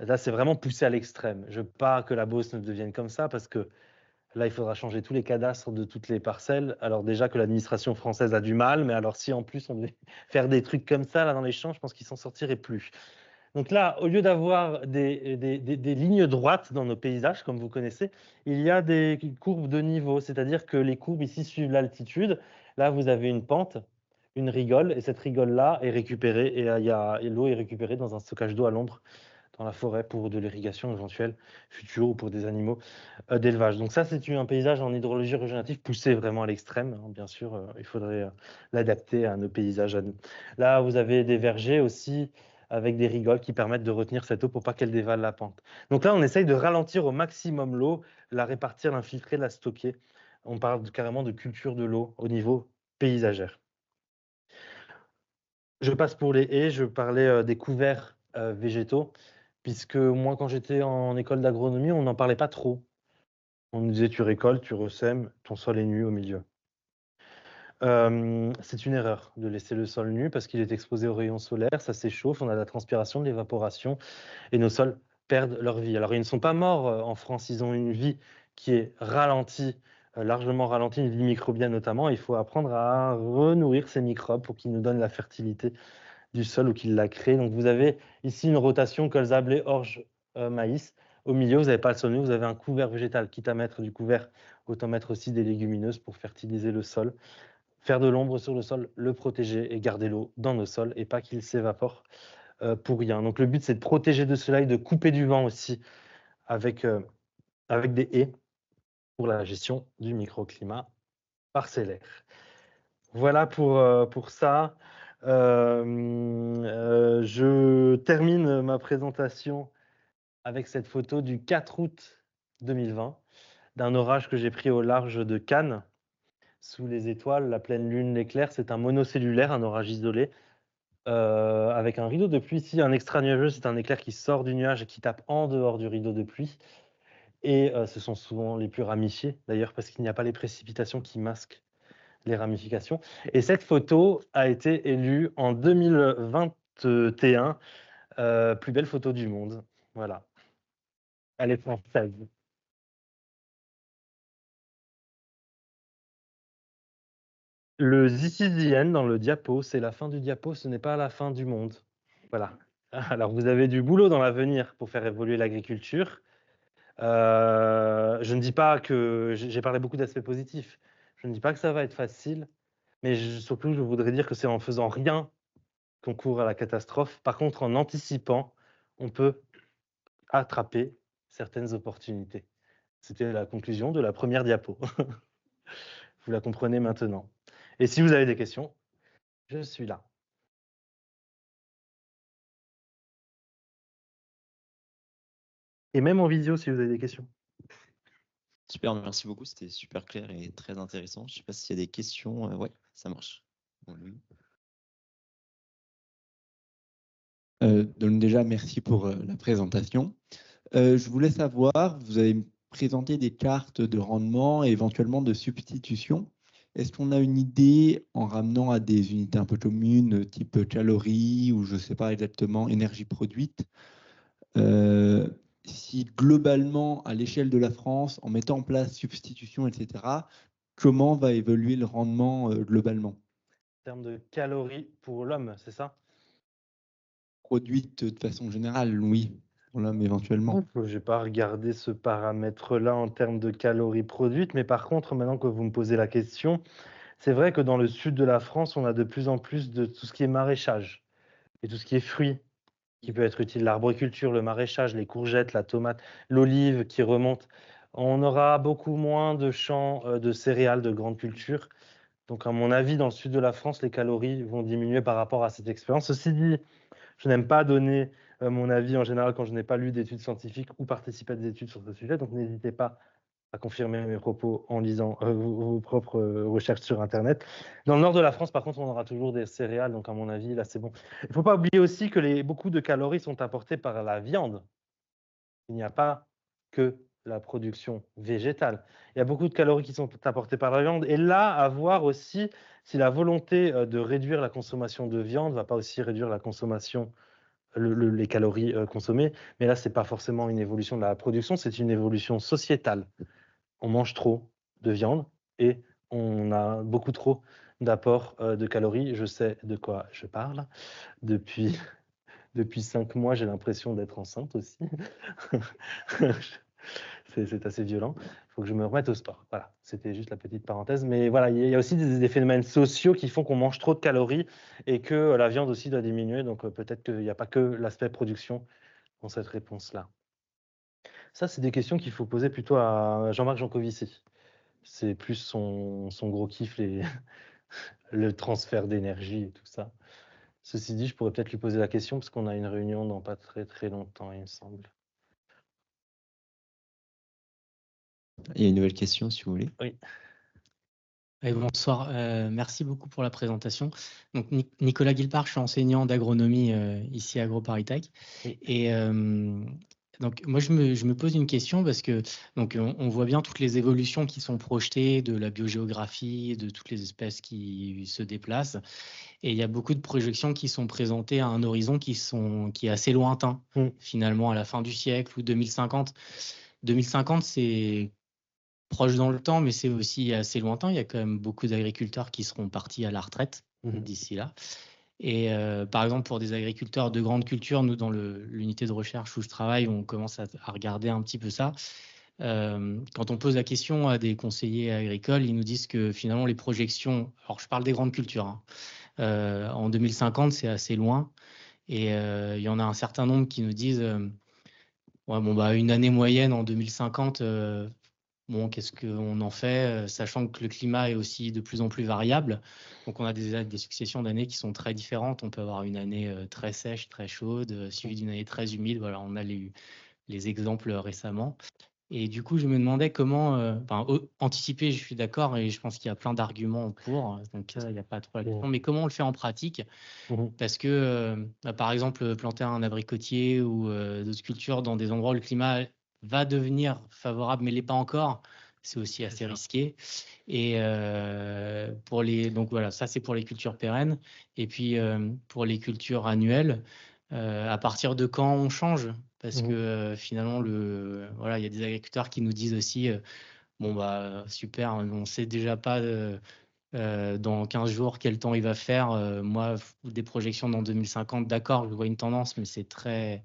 [SPEAKER 1] Là, c'est vraiment poussé à l'extrême. Je veux pas que la Beauce ne devienne comme ça parce que là, il faudra changer tous les cadastres de toutes les parcelles. Alors déjà que l'administration française a du mal, mais alors si en plus on devait faire des trucs comme ça là dans les champs, je pense qu'ils s'en sortiraient plus. Donc là, au lieu d'avoir des lignes droites dans nos paysages, comme vous connaissez, il y a des courbes de niveau, c'est-à-dire que les courbes ici suivent l'altitude. Là, vous avez une pente, une rigole, et cette rigole-là est récupérée, et l'eau est récupérée dans un stockage d'eau à l'ombre dans la forêt pour de l'irrigation éventuelle future ou pour des animaux d'élevage. Donc ça, c'est un paysage en hydrologie régénérative poussé vraiment à l'extrême, hein, bien sûr, il faudrait l'adapter à nos paysages à nous. Là, vous avez des vergers aussi avec des rigoles qui permettent de retenir cette eau pour pas qu'elle dévale la pente. Donc là, on essaye de ralentir au maximum l'eau, la répartir, l'infiltrer, la stocker. On parle carrément de culture de l'eau au niveau paysagère. Je passe pour les haies, je parlais des couverts végétaux, puisque moi, quand j'étais en école d'agronomie, on n'en parlait pas trop. On nous disait: «Tu récoltes, tu ressèmes, ton sol est nu au milieu». C'est une erreur de laisser le sol nu parce qu'il est exposé aux rayons solaires, ça s'échauffe, on a de la transpiration, de l'évaporation et nos sols perdent leur vie. Alors ils ne sont pas morts, en France, ils ont une vie qui est ralentie, largement ralentie, une vie microbienne notamment. Il faut apprendre à renourrir ces microbes pour qu'ils nous donnent la fertilité du sol ou qu'ils la créent. Donc vous avez ici une rotation colza, blé, orge, maïs. Au milieu, vous n'avez pas le sol nu, vous avez un couvert végétal. Quitte à mettre du couvert, autant mettre aussi des légumineuses pour fertiliser le sol. Faire de l'ombre sur le sol, le protéger et garder l'eau dans nos sols et pas qu'il s'évapore pour rien. Donc le but, c'est de protéger de soleil, de couper du vent aussi avec, avec des haies pour la gestion du microclimat parcellaire. Voilà pour ça. Je termine ma présentation avec cette photo du 4 août 2020, d'un orage que j'ai pris au large de Cannes, sous les étoiles, la pleine lune, l'éclair. C'est un monocellulaire, un orage isolé, avec un rideau de pluie ici, un extra nuageux, c'est un éclair qui sort du nuage et qui tape en dehors du rideau de pluie. Et ce sont souvent les plus ramifiés, d'ailleurs, parce qu'il n'y a pas les précipitations qui masquent les ramifications. Et cette photo a été élue en 2021 plus belle photo du monde. Voilà, elle est française. Le This is the end dans le diapo, c'est la fin du diapo, ce n'est pas la fin du monde. Voilà. Alors vous avez du boulot dans l'avenir pour faire évoluer l'agriculture. Je ne dis pas que j'ai parlé beaucoup d'aspects positifs. Je ne dis pas que ça va être facile, mais surtout je voudrais dire que c'est en faisant rien qu'on court à la catastrophe. Par contre, en anticipant, on peut attraper certaines opportunités. C'était la conclusion de la première diapo. Vous la comprenez maintenant. Et si vous avez des questions, je suis là. Et même en visio si vous avez des questions.
[SPEAKER 2] Super, merci beaucoup, c'était super clair et très intéressant. Je ne sais pas s'il y a des questions. Ouais, ça marche.
[SPEAKER 3] Donc déjà, merci pour la présentation. Je voulais savoir, vous avez présenté des cartes de rendement et éventuellement de substitution. Est-ce qu'on a une idée, en ramenant à des unités un peu communes, type calories ou je ne sais pas exactement, énergie produite, si globalement, à l'échelle de la France, en mettant en place substitution, etc., comment va évoluer le rendement globalement?
[SPEAKER 1] En termes de calories pour l'homme, c'est ça?
[SPEAKER 3] Produite de façon générale, oui, pour l'homme éventuellement.
[SPEAKER 1] Je n'ai pas regardé ce paramètre-là en termes de calories produites, mais par contre, maintenant que vous me posez la question, c'est vrai que dans le sud de la France, on a de plus en plus de tout ce qui est maraîchage. et tout ce qui est fruits, qui peut être utile, l'arboriculture, le maraîchage, les courgettes, la tomate, l'olive qui remonte. On aura beaucoup moins de champs de céréales de grande culture. Donc, à mon avis, dans le sud de la France, les calories vont diminuer par rapport à cette expérience. Ceci dit, je n'aime pas donner mon avis en général quand je n'ai pas lu d'études scientifiques ou participé à des études sur ce sujet. Donc, n'hésitez pas à confirmer mes propos en lisant vos propres recherches sur Internet. Dans le nord de la France, par contre, on aura toujours des céréales. Donc, à mon avis, là, c'est bon. Il ne faut pas oublier aussi que beaucoup de calories sont apportées par la viande. Il n'y a pas que la production végétale. Il y a beaucoup de calories qui sont apportées par la viande. Et là, à voir aussi si la volonté de réduire la consommation de viande ne va pas aussi réduire la consommation, les calories consommées. Mais là, ce n'est pas forcément une évolution de la production, c'est une évolution sociétale. On mange trop de viande et on a beaucoup trop d'apports de calories. Je sais de quoi je parle. Depuis 5 mois, j'ai l'impression d'être enceinte aussi. C'est assez violent. Il faut que je me remette au sport. Voilà, c'était juste la petite parenthèse. Mais voilà, il y a aussi des phénomènes sociaux qui font qu'on mange trop de calories et que la viande aussi doit diminuer. Donc peut-être qu'il n'y a pas que l'aspect production dans cette réponse-là. Ça, c'est des questions qu'il faut poser plutôt à Jean-Marc Jancovici. C'est plus son gros kiff, le transfert d'énergie et tout ça. Ceci dit, je pourrais peut-être lui poser la question parce qu'on a une réunion dans pas très très longtemps, il me semble.
[SPEAKER 2] Il y a une nouvelle question, si vous voulez.
[SPEAKER 1] Oui.
[SPEAKER 4] Oui, bonsoir, merci beaucoup pour la présentation. Donc, Nicolas Guilpart, je suis enseignant d'agronomie ici à AgroParisTech.
[SPEAKER 1] Oui.
[SPEAKER 4] Et donc, moi, je me pose une question parce que donc, on voit bien toutes les évolutions qui sont projetées de la biogéographie, de toutes les espèces qui se déplacent. Et il y a beaucoup de projections qui sont présentées à un horizon qui est assez lointain, finalement, à la fin du siècle ou 2050. 2050, c'est proche dans le temps, mais c'est aussi assez lointain. Il y a quand même beaucoup d'agriculteurs qui seront partis à la retraite d'ici là. Et par exemple, pour des agriculteurs de grande culture, nous, dans l'unité de recherche où je travaille, on commence à regarder un petit peu ça. Quand on pose la question à des conseillers agricoles, ils nous disent que finalement, les projections, alors je parle des grandes cultures, en 2050, c'est assez loin. Et il y en a un certain nombre qui nous disent ouais, bon, bah, une année moyenne en 2050, bon, qu'est-ce qu'on en fait, sachant que le climat est aussi de plus en plus variable. Donc, on a des successions d'années qui sont très différentes. On peut avoir une année très sèche, très chaude, suivie d'une année très humide. Voilà, on a les exemples récemment. Et du coup, je me demandais comment anticiper, je suis d'accord, et je pense qu'il y a plein d'arguments pour. Donc, il n'y a pas trop la question. Mais comment on le fait en pratique? Parce que, par exemple, planter un abricotier ou d'autres cultures dans des endroits où le climat va devenir favorable, mais ne l'est pas encore, c'est aussi assez risqué. Et donc voilà, ça c'est pour les cultures pérennes. Et puis pour les cultures annuelles, à partir de quand on change? Parce que finalement, voilà, il y a des agriculteurs qui nous disent aussi, bon bah super, on sait déjà pas dans 15 jours quel temps il va faire. Moi, des projections dans 2050, d'accord, je vois une tendance, mais c'est très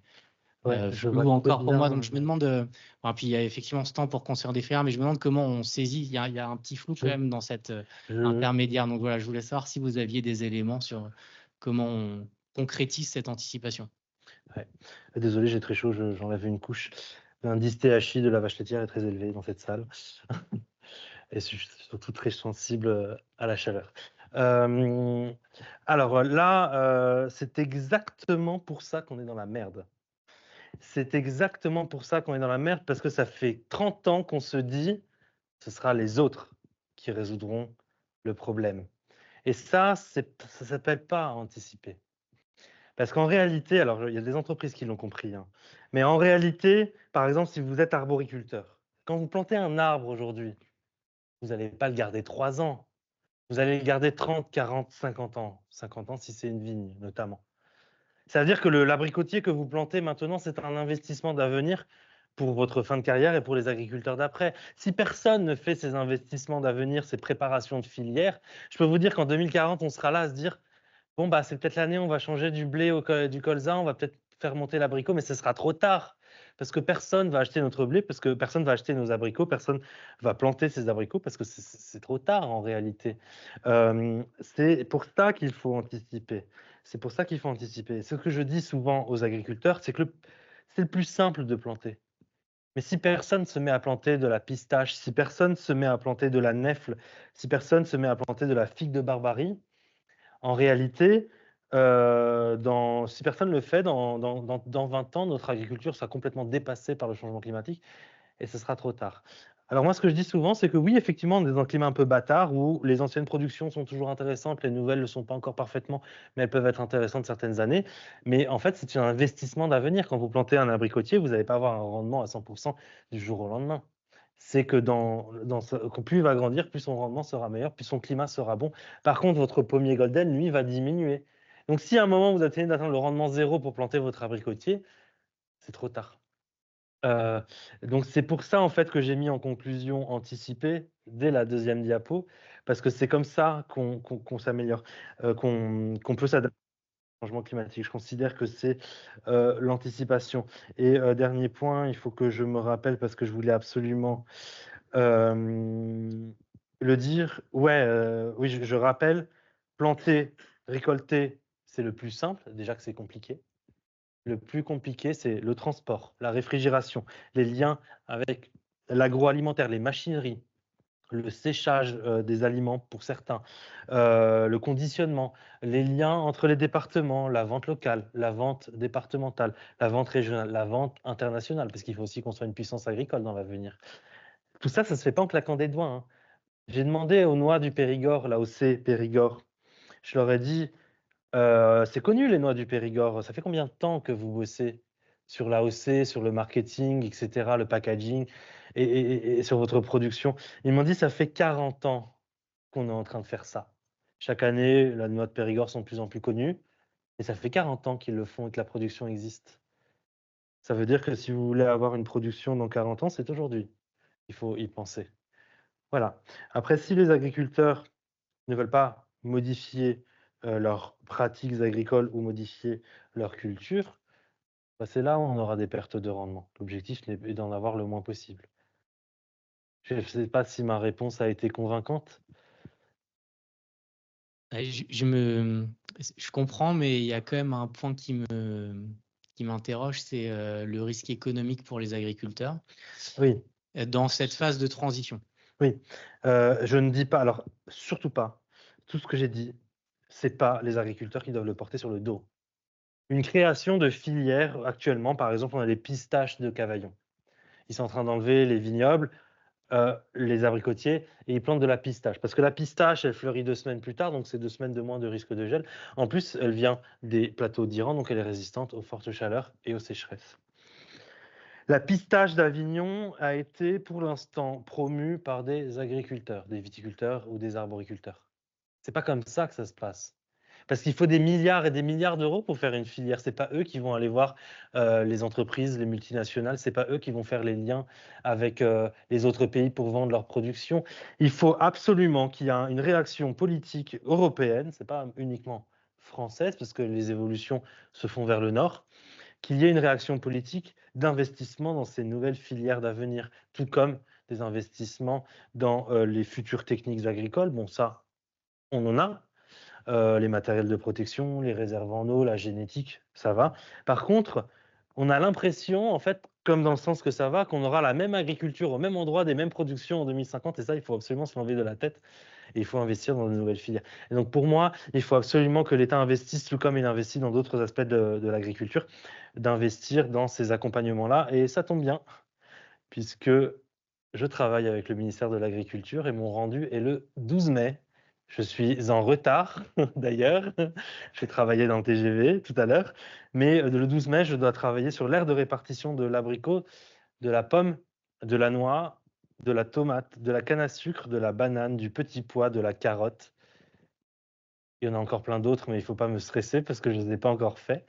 [SPEAKER 4] flou encore pour moi. Donc je me demande, puis il y a effectivement ce temps pour construire des fermes, mais je me demande comment on saisit. Il y a un petit flou quand même dans cette intermédiaire. Donc voilà, je voulais savoir si vous aviez des éléments sur comment on concrétise cette anticipation.
[SPEAKER 1] Ouais. Désolé, j'ai très chaud, j'enlève une couche. L'indice THI de la vache laitière est très élevé dans cette salle. Et je suis surtout très sensible à la chaleur. Alors là, c'est exactement pour ça qu'on est dans la merde. C'est exactement pour ça qu'on est dans la merde, parce que ça fait 30 ans qu'on se dit ce sera les autres qui résoudront le problème. Et ça ne s'appelle pas anticiper. Parce qu'en réalité, alors il y a des entreprises qui l'ont compris, mais en réalité, par exemple, si vous êtes arboriculteur, quand vous plantez un arbre aujourd'hui, vous n'allez pas le garder 3 ans. Vous allez le garder 30, 40, 50 ans. 50 ans si c'est une vigne, notamment. Ça veut dire que l'abricotier que vous plantez maintenant, c'est un investissement d'avenir pour votre fin de carrière et pour les agriculteurs d'après. Si personne ne fait ces investissements d'avenir, ces préparations de filière, je peux vous dire qu'en 2040, on sera là à se dire bon, bah, c'est peut-être l'année où on va changer du blé du colza, on va peut-être faire monter l'abricot, mais ce sera trop tard. Parce que personne va acheter notre blé, parce que personne va acheter nos abricots, personne va planter ces abricots, parce que c'est trop tard en réalité. C'est pour ça qu'il faut anticiper. C'est pour ça qu'il faut anticiper. Ce que je dis souvent aux agriculteurs, c'est que c'est le plus simple de planter. Mais si personne se met à planter de la pistache, si personne se met à planter de la nèfle, si personne se met à planter de la figue de Barbarie, en réalité, si personne le fait, dans 20 ans, notre agriculture sera complètement dépassée par le changement climatique et ce sera trop tard. Alors moi, ce que je dis souvent, c'est que oui, effectivement, on est dans un climat un peu bâtard où les anciennes productions sont toujours intéressantes, les nouvelles ne le sont pas encore parfaitement, mais elles peuvent être intéressantes certaines années. Mais en fait, c'est un investissement d'avenir. Quand vous plantez un abricotier, vous n'allez pas avoir un rendement à 100% du jour au lendemain. C'est que plus il va grandir, plus son rendement sera meilleur, plus son climat sera bon. Par contre, votre pommier golden, lui, va diminuer. Donc si à un moment, vous atteignez d'atteindre le rendement zéro pour planter votre abricotier, c'est trop tard. Donc c'est pour ça en fait que j'ai mis en conclusion anticipée dès la deuxième diapo, parce que c'est comme ça qu'on s'améliore, qu'on peut s'adapter au changement climatique. Je considère que c'est l'anticipation. Et dernier point, il faut que je me rappelle parce que je voulais absolument le dire. Oui, je rappelle, planter, récolter, c'est le plus simple, déjà que c'est compliqué. Le plus compliqué, c'est le transport, la réfrigération, les liens avec l'agroalimentaire, les machineries, le séchage des aliments pour certains, le conditionnement, les liens entre les départements, la vente locale, la vente départementale, la vente régionale, la vente internationale, parce qu'il faut aussi qu'on soit une puissance agricole dans l'avenir. Tout ça, ça ne se fait pas en claquant des doigts, hein. J'ai demandé aux noix du Périgord, l'AOC Périgord, je leur ai dit, c'est connu les noix du Périgord. Ça fait combien de temps que vous bossez sur l'AOC, sur le marketing, et cetera, le packaging et sur votre production? Ils m'ont dit: «Ça fait 40 ans qu'on est en train de faire ça. Chaque année, la noix de Périgord sont de plus en plus connues et ça fait 40 ans qu'ils le font et que la production existe. Ça veut dire que si vous voulez avoir une production dans 40 ans, c'est aujourd'hui. Il faut y penser». Voilà. Après, si les agriculteurs ne veulent pas modifier leurs pratiques agricoles ou modifier leur culture, bah, c'est là où on aura des pertes de rendement. L'objectif est d'en avoir le moins possible. Je ne sais pas si ma réponse a été convaincante.
[SPEAKER 4] Je comprends, mais il y a quand même un point qui m'interroge, c'est le risque économique pour les agriculteurs
[SPEAKER 1] Oui,
[SPEAKER 4] dans cette phase de transition.
[SPEAKER 1] oui. Je ne dis pas, alors surtout pas, tout ce que j'ai dit, c'est pas les agriculteurs qui doivent le porter sur le dos. Une création de filière, actuellement, par exemple, on a les pistaches de Cavaillon. Ils sont en train d'enlever les vignobles, les abricotiers, et ils plantent de la pistache. Parce que la pistache, elle fleurit 2 semaines plus tard, donc c'est 2 semaines de moins de risque de gel. En plus, elle vient des plateaux d'Iran, donc elle est résistante aux fortes chaleurs et aux sécheresses. La pistache d'Avignon a été pour l'instant promue par des agriculteurs, des viticulteurs ou des arboriculteurs. C'est pas comme ça que ça se passe. Parce qu'il faut des milliards et des milliards d'euros pour faire une filière. C'est pas eux qui vont aller voir les entreprises, les multinationales. C'est pas eux qui vont faire les liens avec les autres pays pour vendre leur production. Il faut absolument qu'il y ait une réaction politique européenne. C'est pas uniquement française, parce que les évolutions se font vers le nord. Qu'il y ait une réaction politique d'investissement dans ces nouvelles filières d'avenir, tout comme des investissements dans les futures techniques agricoles. Bon, ça, on en a. Les matériels de protection, les réserves en eau, la génétique, ça va. Par contre, on a l'impression, en fait, comme dans le sens que ça va, qu'on aura la même agriculture au même endroit, des mêmes productions en 2050, et ça, il faut absolument se l'enlever de la tête, et il faut investir dans de nouvelles filières. Et donc pour moi, il faut absolument que l'État investisse, tout comme il investit dans d'autres aspects de l'agriculture, d'investir dans ces accompagnements-là, et ça tombe bien, puisque je travaille avec le ministère de l'Agriculture, et mon rendu est le 12 mai. Je suis en retard, d'ailleurs. J'ai travaillé dans le TGV tout à l'heure. Mais le 12 mai, je dois travailler sur l'aire de répartition de l'abricot, de la pomme, de la noix, de la tomate, de la canne à sucre, de la banane, du petit pois, de la carotte. Il y en a encore plein d'autres, mais il ne faut pas me stresser parce que je ne les ai pas encore faits.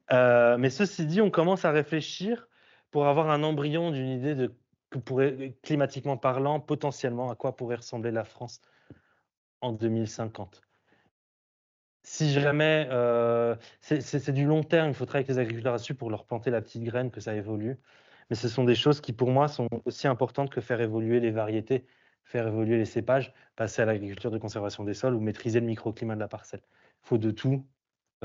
[SPEAKER 1] Mais ceci dit, on commence à réfléchir pour avoir un embryon d'une idée de climatiquement parlant, potentiellement, à quoi pourrait ressembler la France en 2050. Si jamais, c'est du long terme, il faut travailler avec les agriculteurs là-dessus pour leur planter la petite graine, que ça évolue. Mais ce sont des choses qui, pour moi, sont aussi importantes que faire évoluer les variétés, faire évoluer les cépages, passer à l'agriculture de conservation des sols ou maîtriser le microclimat de la parcelle. Il faut de tout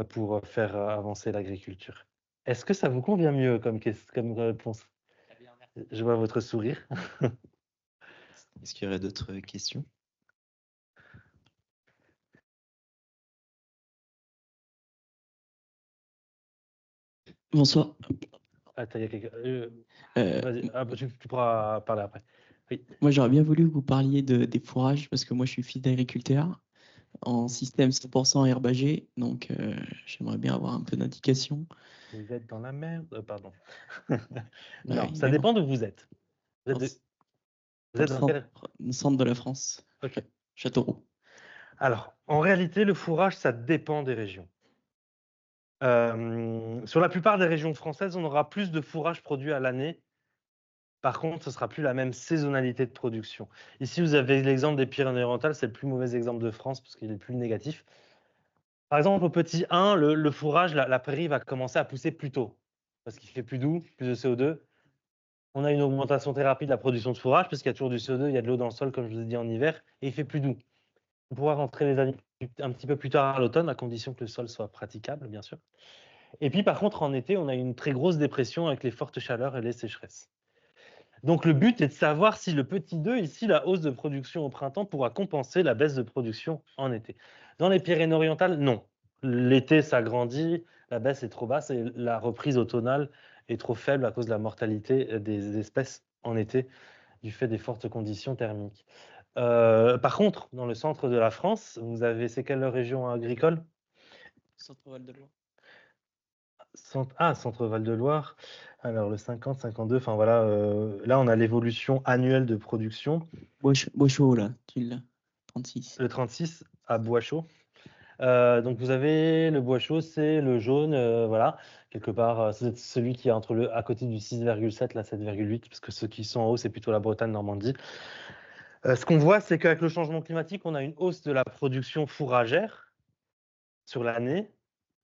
[SPEAKER 1] pour faire avancer l'agriculture. Est-ce que ça vous convient mieux comme réponse? Je vois votre sourire.
[SPEAKER 2] Est-ce qu'il y aurait d'autres questions?
[SPEAKER 5] Bonsoir.
[SPEAKER 1] Attends, il y a quelqu'un.
[SPEAKER 5] Euh,
[SPEAKER 1] Vas-y, tu pourras parler après. Oui.
[SPEAKER 5] Moi, j'aurais bien voulu que vous parliez des fourrages parce que moi, je suis fils d'agriculteur en système 100% herbagé. Donc, j'aimerais bien avoir un peu d'indication.
[SPEAKER 1] Vous êtes dans la merde. Pardon.
[SPEAKER 5] Ouais,
[SPEAKER 1] Non, ça
[SPEAKER 5] mais bon.
[SPEAKER 1] dépend d'où vous êtes. Vous
[SPEAKER 5] Dans
[SPEAKER 1] êtes
[SPEAKER 5] le
[SPEAKER 1] dans quel...
[SPEAKER 5] centre de la France,
[SPEAKER 1] Ok.
[SPEAKER 5] Châteauroux.
[SPEAKER 1] Alors, en réalité, le fourrage, ça dépend des régions. Sur la plupart des régions françaises, on aura plus de fourrage produit à l'année. Par contre, ce ne sera plus la même saisonnalité de production. Ici, vous avez l'exemple des Pyrénées-Orientales, c'est le plus mauvais exemple de France parce qu'il est le plus négatif. Par exemple, au petit 1, le fourrage, la prairie va commencer à pousser plus tôt parce qu'il fait plus doux, plus de CO2. On a une augmentation très rapide de la production de fourrage parce qu'il y a toujours du CO2, il y a de l'eau dans le sol, comme je vous ai dit, en hiver, et il fait plus doux. On pourra rentrer les années un petit peu plus tard à l'automne, à condition que le sol soit praticable, bien sûr. Et puis, par contre, en été, on a une très grosse dépression avec les fortes chaleurs et les sécheresses. Donc, le but est de savoir si le petit 2, ici, la hausse de production au printemps, pourra compenser la baisse de production en été. Dans les Pyrénées-Orientales, non. L'été s'agrandit, la baisse est trop basse et la reprise automnale est trop faible à cause de la mortalité des espèces en été du fait des fortes conditions thermiques. Par contre, dans le centre de la France, vous avez, c'est quelle région agricole?
[SPEAKER 5] Centre-Val de Loire.
[SPEAKER 1] Centre Val de Loire. Alors le 50, 52, enfin voilà, là on a l'évolution annuelle de production.
[SPEAKER 5] Bois-chaud, là, tu l'as. 36.
[SPEAKER 1] Le 36 à Bois-Chaud. Donc vous avez le Bois-Chaud, c'est le jaune, voilà, quelque part, c'est celui qui est à côté du 6,7, la 7,8, parce que ceux qui sont en haut, c'est plutôt la Bretagne, Normandie. Ce qu'on voit, c'est qu'avec le changement climatique, on a une hausse de la production fourragère sur l'année,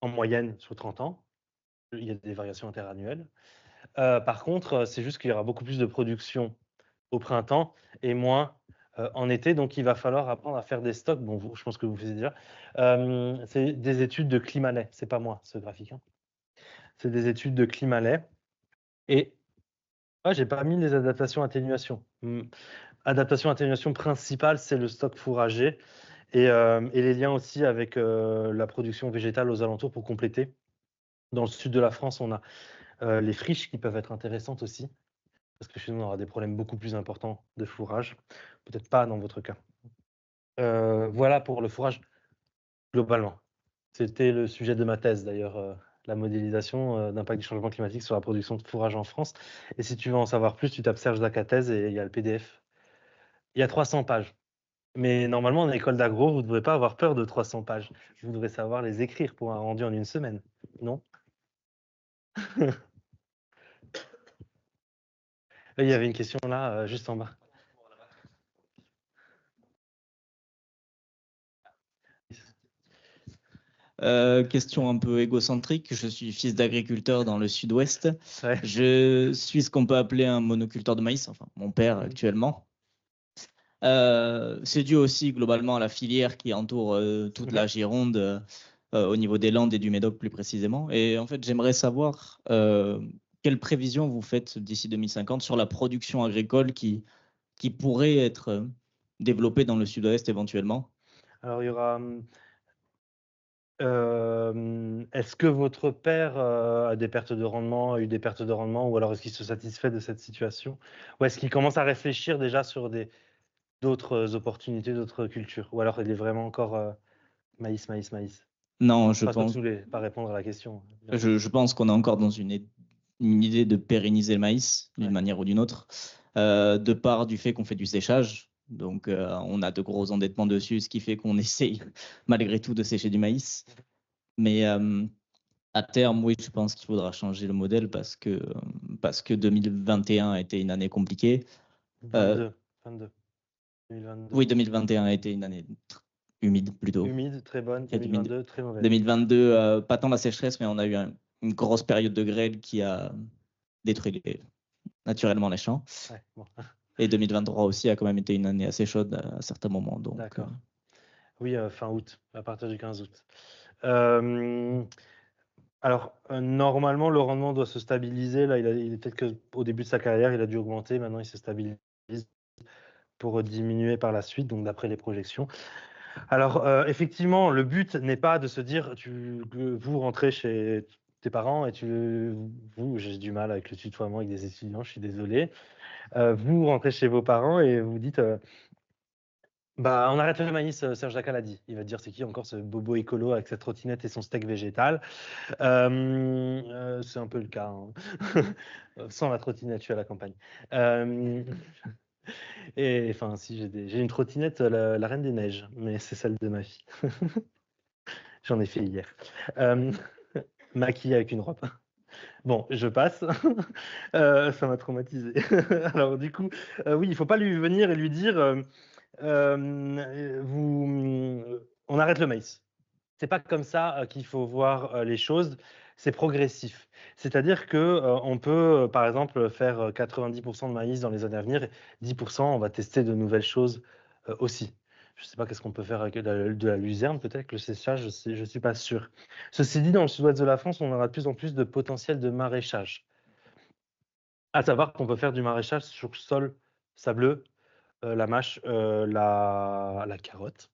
[SPEAKER 1] en moyenne sur 30 ans. Il y a des variations interannuelles. Par contre, c'est juste qu'il y aura beaucoup plus de production au printemps et moins en été. Donc, il va falloir apprendre à faire des stocks. Bon, je pense que vous faisiez déjà. C'est des études de Climalet. C'est pas moi, ce graphique. Hein. C'est des études de Climalet. Et j'ai pas mis les adaptations atténuation. Adaptation atténuation principale, c'est le stock fourragé et les liens aussi avec la production végétale aux alentours pour compléter. Dans le sud de la France, on a les friches qui peuvent être intéressantes aussi, parce que chez nous, on aura des problèmes beaucoup plus importants de fourrage. Peut-être pas dans votre cas. Voilà pour le fourrage globalement. C'était le sujet de ma thèse d'ailleurs, la modélisation d'impact du changement climatique sur la production de fourrage en France. Et si tu veux en savoir plus, tu tapes Serge Zacathèse et il y a le PDF. Il y a 300 pages. Mais normalement, en école d'agro, vous ne devrez pas avoir peur de 300 pages. Vous devrez savoir les écrire pour un rendu en une semaine, non? Il y avait une question là, juste en bas.
[SPEAKER 6] Question un peu égocentrique. Je suis fils d'agriculteur dans le sud-ouest.
[SPEAKER 1] Ouais.
[SPEAKER 6] Je suis ce qu'on peut appeler un monoculteur de maïs, enfin mon père actuellement. C'est dû aussi globalement à la filière qui entoure toute la Gironde au niveau des Landes et du Médoc plus précisément. Et en fait, j'aimerais savoir quelles prévisions vous faites d'ici 2050 sur la production agricole qui pourrait être développée dans le sud-ouest éventuellement.
[SPEAKER 1] Alors, il y aura... est-ce que votre père a des pertes de rendement, a eu des pertes de rendement, ou alors est-ce qu'il se satisfait de cette situation? Ou est-ce qu'il commence à réfléchir déjà sur d'autres opportunités, d'autres cultures? Ou alors il est vraiment encore maïs, maïs, maïs?
[SPEAKER 6] Non, je
[SPEAKER 1] Pas
[SPEAKER 6] pense.
[SPEAKER 1] pas répondre à la question.
[SPEAKER 6] Je pense qu'on est encore dans une idée de pérenniser le maïs d'une manière ou d'une autre, de part du fait qu'on fait du séchage. Donc, on a de gros endettements dessus, ce qui fait qu'on essaye malgré tout de sécher du maïs. Mais à terme, oui, je pense qu'il faudra changer le modèle parce que 2021 a été une année compliquée.
[SPEAKER 1] 2022.
[SPEAKER 6] Oui, 2021 a été une année humide plutôt.
[SPEAKER 1] Humide, très bonne. 2022, très mauvaise.
[SPEAKER 6] 2022, pas tant la sécheresse, mais on a eu une grosse période de grêle qui a détruit naturellement les champs.
[SPEAKER 1] Ouais, bon.
[SPEAKER 6] Et 2023 aussi a quand même été une année assez chaude à certains moments.
[SPEAKER 1] D'accord. Oui, fin août, à partir du 15 août. Alors, normalement, le rendement doit se stabiliser. Là, il est peut-être qu'au début de sa carrière, il a dû augmenter. Maintenant, il se stabilise pour diminuer par la suite, donc d'après les projections. Alors, effectivement, le but n'est pas de se dire que vous rentrez chez tes parents et j'ai du mal avec le tutoiement avec des étudiants, je suis désolé. Vous rentrez chez vos parents et vous dites bah, on arrête le maïs, Serge Dacal a dit. Il va te dire c'est qui encore ce bobo écolo avec sa trottinette et son steak végétal. C'est un peu le cas. Hein. Sans la trottinette, je suis à la campagne. Et enfin, si j'ai une trottinette, la Reine des Neiges, mais c'est celle de ma fille. J'en ai fait hier. Maquillée avec une robe. Bon, je passe. Ça m'a traumatisé. Alors du coup, oui, il ne faut pas lui venir et lui dire on arrête le maïs. C'est pas comme ça qu'il faut voir les choses. C'est progressif. C'est-à-dire que on peut, par exemple, faire 90% de maïs dans les années à venir, et 10%, on va tester de nouvelles choses aussi. Je ne sais pas qu'est-ce qu'on peut faire avec de la luzerne, peut-être le séchage, je ne suis pas sûr. Ceci dit, dans le sud-ouest de la France, on aura de plus en plus de potentiel de maraîchage. À savoir qu'on peut faire du maraîchage sur sol sableux, la mâche, la carotte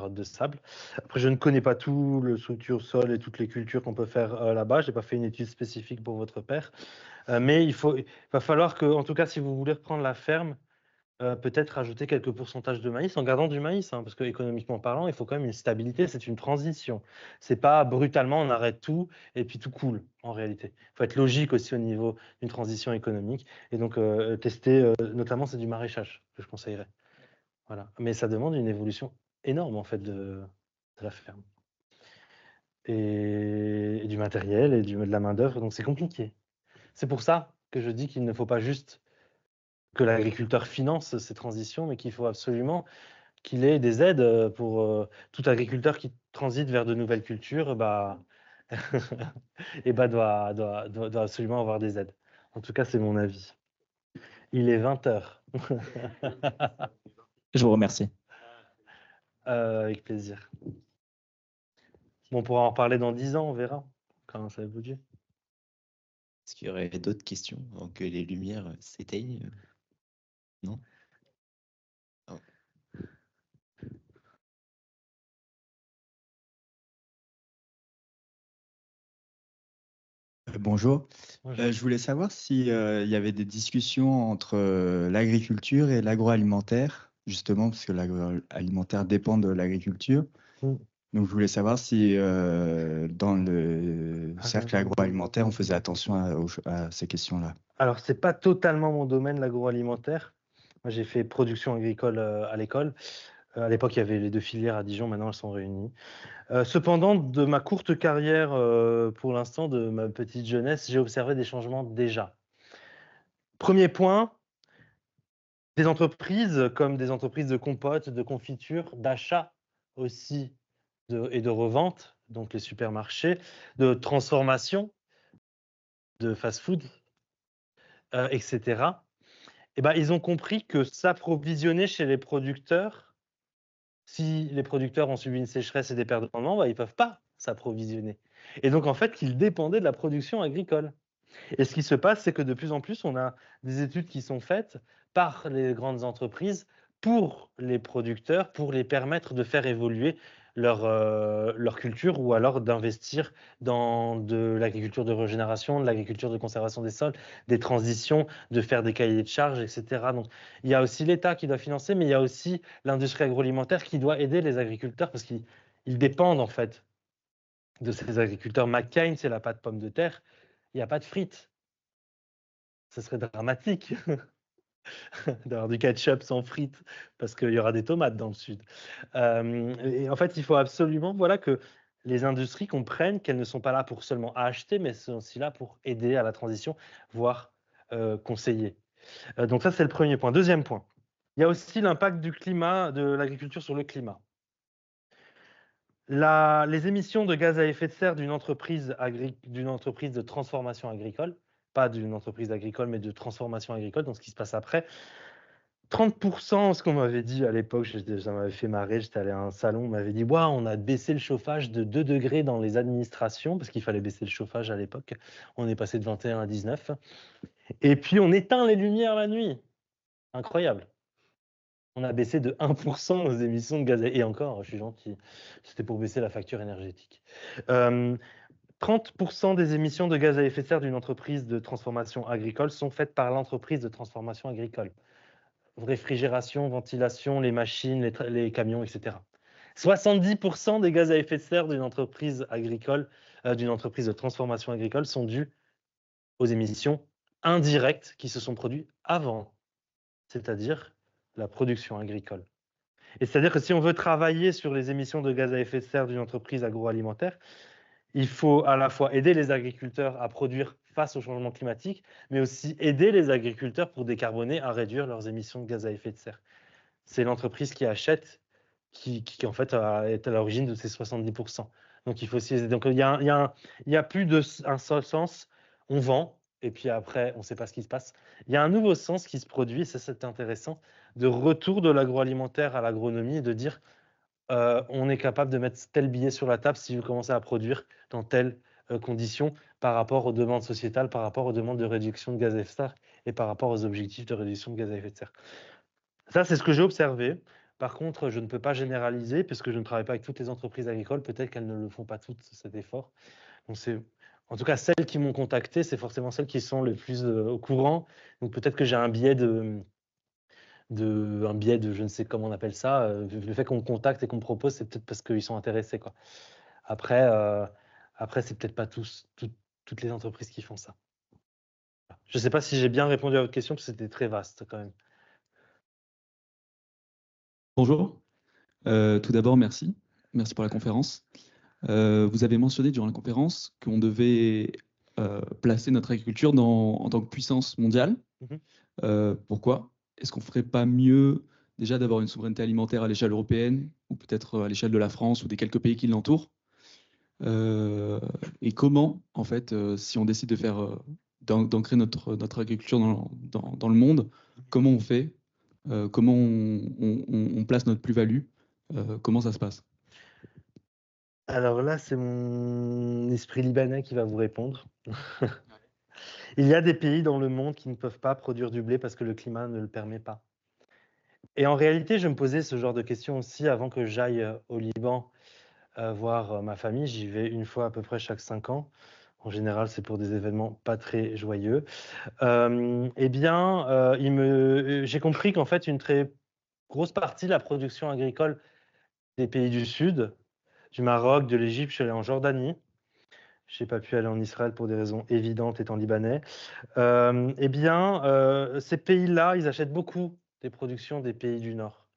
[SPEAKER 1] de sable. Après, je ne connais pas tout le structure sol et toutes les cultures qu'on peut faire là-bas. Je n'ai pas fait une étude spécifique pour votre père. Mais il va falloir que, en tout cas, si vous voulez reprendre la ferme, peut-être rajouter quelques pourcentages de maïs en gardant du maïs, hein, parce que économiquement parlant, il faut quand même une stabilité, c'est une transition. C'est pas brutalement on arrête tout et puis tout coule en réalité. Il faut être logique aussi au niveau d'une transition économique et donc tester, notamment c'est du maraîchage que je conseillerais. Voilà. Mais ça demande une évolution énorme en fait de la ferme et du matériel et de la main d'œuvre, donc c'est compliqué. C'est pour ça que je dis qu'il ne faut pas juste que l'agriculteur finance ces transitions, mais qu'il faut absolument qu'il ait des aides pour tout agriculteur qui transite vers de nouvelles cultures, bah, et bah doit absolument avoir des aides. En tout cas, c'est mon avis. Il est 20h.
[SPEAKER 6] Je vous remercie.
[SPEAKER 1] Avec plaisir. Bon, on pourra en reparler dans 10 ans, on verra comment ça évolue.
[SPEAKER 2] Est-ce qu'il y aurait d'autres questions avant que les lumières s'éteignent? Non? Oh.
[SPEAKER 3] Bonjour.
[SPEAKER 1] Bonjour.
[SPEAKER 3] Je voulais savoir s'il y avait des discussions entre l'agriculture et l'agroalimentaire, justement, parce que l'agroalimentaire dépend de l'agriculture. Donc, je voulais savoir si dans le cercle agroalimentaire, on faisait attention à ces questions-là.
[SPEAKER 1] Alors, c'est pas totalement mon domaine, l'agroalimentaire. Moi, j'ai fait production agricole à l'école. À l'époque, il y avait les deux filières à Dijon, maintenant elles sont réunies. Cependant, de ma courte carrière, pour l'instant, de ma petite jeunesse, j'ai observé des changements déjà. Premier point, des entreprises comme des entreprises de compotes, de confiture, d'achat aussi et de revente, donc les supermarchés, de transformation, de fast-food, etc. Eh ben, ils ont compris que s'approvisionner chez les producteurs, si les producteurs ont subi une sécheresse et des pertes de rendement, bah, ils ne peuvent pas s'approvisionner. Et donc, en fait, ils dépendaient de la production agricole. Et ce qui se passe, c'est que de plus en plus, on a des études qui sont faites par les grandes entreprises pour les producteurs, pour les permettre de faire évoluer leur culture ou alors d'investir dans de l'agriculture de régénération, de l'agriculture de conservation des sols, des transitions, de faire des cahiers de charges, etc. Donc, il y a aussi l'État qui doit financer, mais il y a aussi l'industrie agroalimentaire qui doit aider les agriculteurs parce qu'ils dépendent en fait de ces agriculteurs. McCain, c'est la pâte pomme de terre, il n'y a pas de frites. Ce serait dramatique d'avoir du ketchup sans frites parce qu'il y aura des tomates dans le sud. Et en fait, il faut absolument que les industries comprennent qu'elles ne sont pas là pour seulement acheter, mais sont aussi là pour aider à la transition, voire conseiller. Donc ça, c'est le premier point. Deuxième point, il y a aussi l'impact du climat, de l'agriculture sur le climat. Les émissions de gaz à effet de serre d'une entreprise de transformation agricole, pas d'une entreprise agricole, mais de transformation agricole, donc ce qui se passe après, 30%, ce qu'on m'avait dit à l'époque, ça m'avait fait marrer, j'étais allé à un salon, on m'avait dit waouh, on a baissé le chauffage de 2 degrés dans les administrations, parce qu'il fallait baisser le chauffage à l'époque. On est passé de 21 à 19. Et puis on éteint les lumières la nuit. Incroyable. On a baissé de 1% nos émissions de gaz à effet de serre. Et encore, je suis gentil, c'était pour baisser la facture énergétique. 30% des émissions de gaz à effet de serre d'une entreprise de transformation agricole sont faites par l'entreprise de transformation agricole. Réfrigération, ventilation, les machines, les camions, etc. 70% des gaz à effet de serre d'une entreprise agricole, d'une entreprise de transformation agricole sont dus aux émissions indirectes qui se sont produites avant, c'est-à-dire la production agricole. Et c'est-à-dire que si on veut travailler sur les émissions de gaz à effet de serre d'une entreprise agroalimentaire, il faut à la fois aider les agriculteurs à produire face au changement climatique, mais aussi aider les agriculteurs pour décarboner, à réduire leurs émissions de gaz à effet de serre. C'est l'entreprise qui achète qui en fait est à l'origine de ces 70%. Donc il faut aussi aider. Donc il y a plus d'un seul sens. On vend et puis après on ne sait pas ce qui se passe. Il y a un nouveau sens qui se produit, ça c'est intéressant, de retour de l'agroalimentaire à l'agronomie et de dire on est capable de mettre tel billet sur la table si vous commencez à produire dans telles conditions par rapport aux demandes sociétales, par rapport aux demandes de réduction de gaz à effet de serre et par rapport aux objectifs de réduction de gaz à effet de serre. Ça, c'est ce que j'ai observé. Par contre, je ne peux pas généraliser parce que je ne travaille pas avec toutes les entreprises agricoles. Peut-être qu'elles ne le font pas toutes, cet effort. Donc, en tout cas, celles qui m'ont contacté, c'est forcément celles qui sont le plus au courant. Donc, peut-être que j'ai un biais de, je ne sais comment on appelle ça. Le fait qu'on me contacte et qu'on me propose, c'est peut-être parce qu'ils sont intéressés, quoi. Après, c'est peut-être pas toutes les entreprises qui font ça. Je ne sais pas si j'ai bien répondu à votre question parce que c'était très vaste quand même.
[SPEAKER 7] Bonjour. Tout d'abord, merci. Merci pour la conférence. Vous avez mentionné durant la conférence qu'on devait placer notre agriculture en tant que puissance mondiale. Pourquoi? Est-ce qu'on ne ferait pas mieux déjà d'avoir une souveraineté alimentaire à l'échelle européenne ou peut-être à l'échelle de la France ou des quelques pays qui l'entourent? Et comment, en fait, si on décide de faire d'ancrer notre agriculture dans le monde, comment on fait? Comment on place notre plus-value? Comment ça se passe?
[SPEAKER 1] Alors là, c'est mon esprit libanais qui va vous répondre. Il y a des pays dans le monde qui ne peuvent pas produire du blé parce que le climat ne le permet pas. Et en réalité, je me posais ce genre de questions aussi avant que j'aille au Liban voir ma famille. J'y vais une fois à peu près chaque 5 ans. En général, c'est pour des événements pas très joyeux. Eh bien, j'ai compris qu'en fait, une très grosse partie de la production agricole des pays du Sud, du Maroc, de l'Égypte, je suis allé en Jordanie. Je n'ai pas pu aller en Israël pour des raisons évidentes étant libanais. Eh bien, ces pays-là, ils achètent beaucoup des productions des pays du Nord.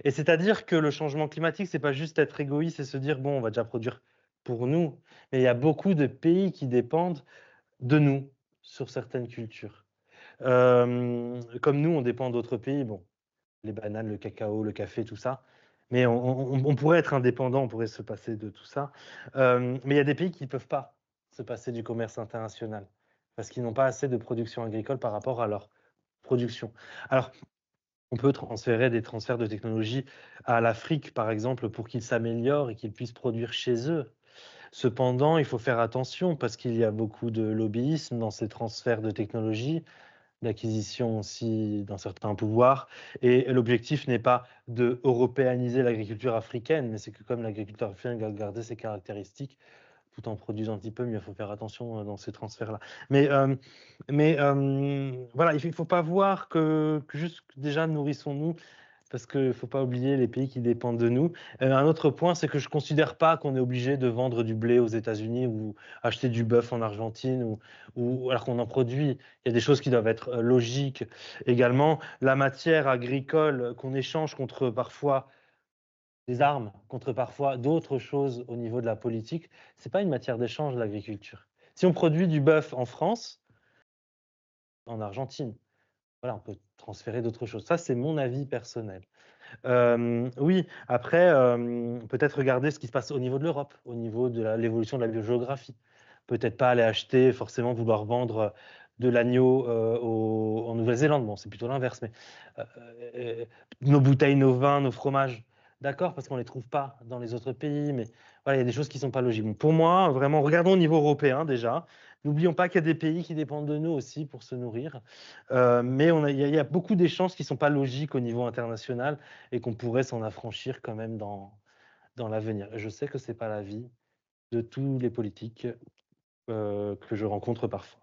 [SPEAKER 1] Et c'est-à-dire que le changement climatique, c'est pas juste être égoïste et se dire bon, on va déjà produire pour nous, mais il y a beaucoup de pays qui dépendent de nous sur certaines cultures. Comme nous, on dépend d'autres pays, bon, les bananes, le cacao, le café, tout ça. Mais on pourrait être indépendant, on pourrait se passer de tout ça. Mais il y a des pays qui ne peuvent pas se passer du commerce international parce qu'ils n'ont pas assez de production agricole par rapport à leur production. Alors, on peut transférer des transferts de technologie à l'Afrique, par exemple, pour qu'ils s'améliorent et qu'ils puissent produire chez eux. Cependant, il faut faire attention parce qu'il y a beaucoup de lobbyisme dans ces transferts de technologie, d'acquisition aussi d'un certain pouvoir. Et l'objectif n'est pas de européaniser l'agriculture africaine, mais c'est que comme l'agriculture africaine doit garder ses caractéristiques, tout en produisant un petit peu mieux, il faut faire attention dans ces transferts-là. Mais voilà, il ne faut pas voir que juste déjà nourrissons-nous, parce qu'il ne faut pas oublier les pays qui dépendent de nous. Un autre point, c'est que je ne considère pas qu'on est obligé de vendre du blé aux États-Unis ou acheter du bœuf en Argentine, ou alors qu'on en produit. Il y a des choses qui doivent être logiques également. La matière agricole qu'on échange contre parfois des armes, contre parfois d'autres choses au niveau de la politique, ce n'est pas une matière d'échange, l'agriculture. Si on produit du bœuf en France, en Argentine, voilà, on peut transférer d'autres choses. Ça, c'est mon avis personnel. Oui, après, peut-être regarder ce qui se passe au niveau de l'Europe, au niveau de l'évolution de la biogéographie. Peut-être pas aller acheter, forcément vouloir vendre de l'agneau en Nouvelle-Zélande. Bon, c'est plutôt l'inverse, mais nos bouteilles, nos vins, nos fromages, d'accord, parce qu'on ne les trouve pas dans les autres pays, mais voilà, il y a des choses qui ne sont pas logiques. Bon, pour moi, vraiment, regardons au niveau européen déjà. N'oublions pas qu'il y a des pays qui dépendent de nous aussi pour se nourrir, mais il y a beaucoup d'échanges qui ne sont pas logiques au niveau international et qu'on pourrait s'en affranchir quand même dans l'avenir. Je sais que ce n'est pas l'avis de tous les politiques que je rencontre parfois.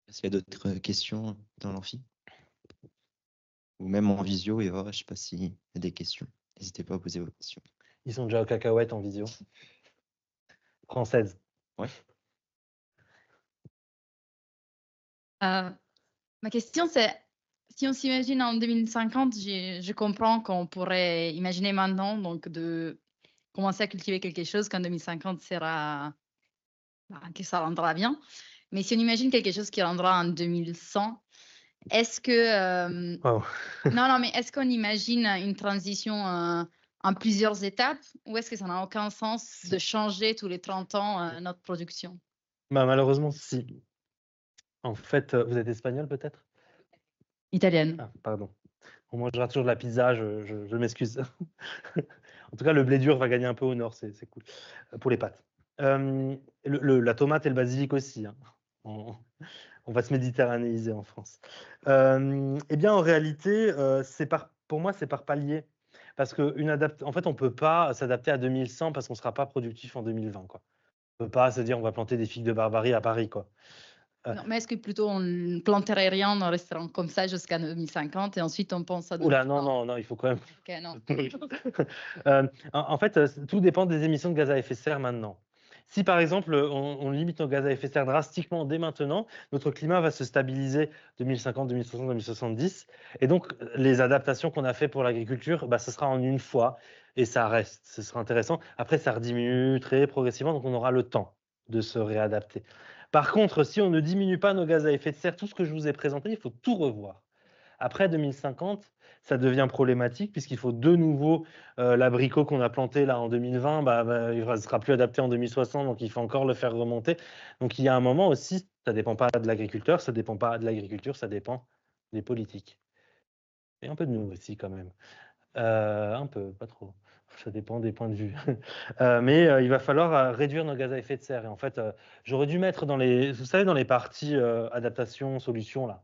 [SPEAKER 2] Est-ce qu'il y a d'autres questions dans l'amphi? Ou même en visio, Eva, je ne sais pas s'il y a des questions. N'hésitez pas à poser vos questions.
[SPEAKER 1] Ils sont déjà aux cacahuètes en visio. Française.
[SPEAKER 2] Ouais.
[SPEAKER 8] Ma question, c'est, si on s'imagine en 2050, je comprends qu'on pourrait imaginer maintenant donc, de commencer à cultiver quelque chose qu'en 2050 que ça rendra bien. Mais si on imagine quelque chose qui rendra en 2100, est-ce que...
[SPEAKER 1] Wow.
[SPEAKER 8] non, mais est-ce qu'on imagine une transition en plusieurs étapes ou est-ce que ça n'a aucun sens de changer tous les 30 ans notre production?
[SPEAKER 1] Bah, malheureusement, si. En fait, vous êtes espagnol peut-être?
[SPEAKER 8] Italienne.
[SPEAKER 1] Ah, pardon. On mangera toujours de la pizza, je m'excuse. En tout cas, le blé dur va gagner un peu au nord, c'est cool. Pour les pâtes. La tomate et le basilic aussi. Hein. On va se méditerranéiser en France. Eh bien, en réalité, pour moi, c'est par palier. Parce en fait, on ne peut pas s'adapter à 2100 parce qu'on ne sera pas productif en 2020. Quoi. On ne peut pas se dire on va planter des figues de Barbarie à Paris. Quoi.
[SPEAKER 8] Non, mais est-ce que plutôt on ne planterait rien en restant comme ça jusqu'à 2050 et ensuite on pense à...
[SPEAKER 1] Oula, non, il faut quand même...
[SPEAKER 8] Ok, non.
[SPEAKER 1] En fait, tout dépend des émissions de gaz à effet de serre maintenant. Si par exemple, on limite nos gaz à effet de serre drastiquement dès maintenant, notre climat va se stabiliser 2050, 2060, 2070. Et donc, les adaptations qu'on a fait pour l'agriculture, ce sera en une fois et ça reste. Ce sera intéressant. Après, ça rediminue très progressivement, donc on aura le temps de se réadapter. Par contre, si on ne diminue pas nos gaz à effet de serre, tout ce que je vous ai présenté, il faut tout revoir. Après 2050, ça devient problématique puisqu'il faut de nouveau l'abricot qu'on a planté là en 2020, il ne sera plus adapté en 2060, donc il faut encore le faire remonter. Donc il y a un moment aussi, ça ne dépend pas de l'agriculteur, ça ne dépend pas de l'agriculture, ça dépend des politiques. Et un peu de nous aussi quand même. Un peu, pas trop. Ça dépend des points de vue. Mais il va falloir réduire nos gaz à effet de serre. Et en fait, j'aurais dû mettre dans les parties adaptation, solution, là,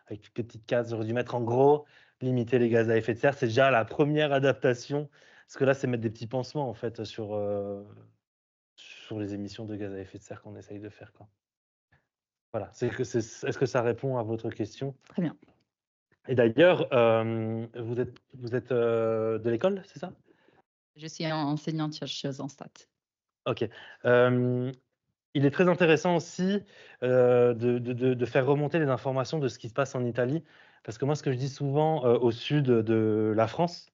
[SPEAKER 1] avec toutes les petites cases, j'aurais dû mettre en gros, limiter les gaz à effet de serre. C'est déjà la première adaptation. Parce que là, c'est mettre des petits pansements, en fait, sur les émissions de gaz à effet de serre qu'on essaye de faire. Quoi. Voilà. Est-ce que ça répond à votre question?
[SPEAKER 8] Très bien.
[SPEAKER 1] Et d'ailleurs, vous êtes de l'école, c'est ça?
[SPEAKER 8] Je suis enseignante-chercheuse en stats.
[SPEAKER 1] Ok. Il est très intéressant aussi de faire remonter les informations de ce qui se passe en Italie. Parce que moi, ce que je dis souvent au sud de la France,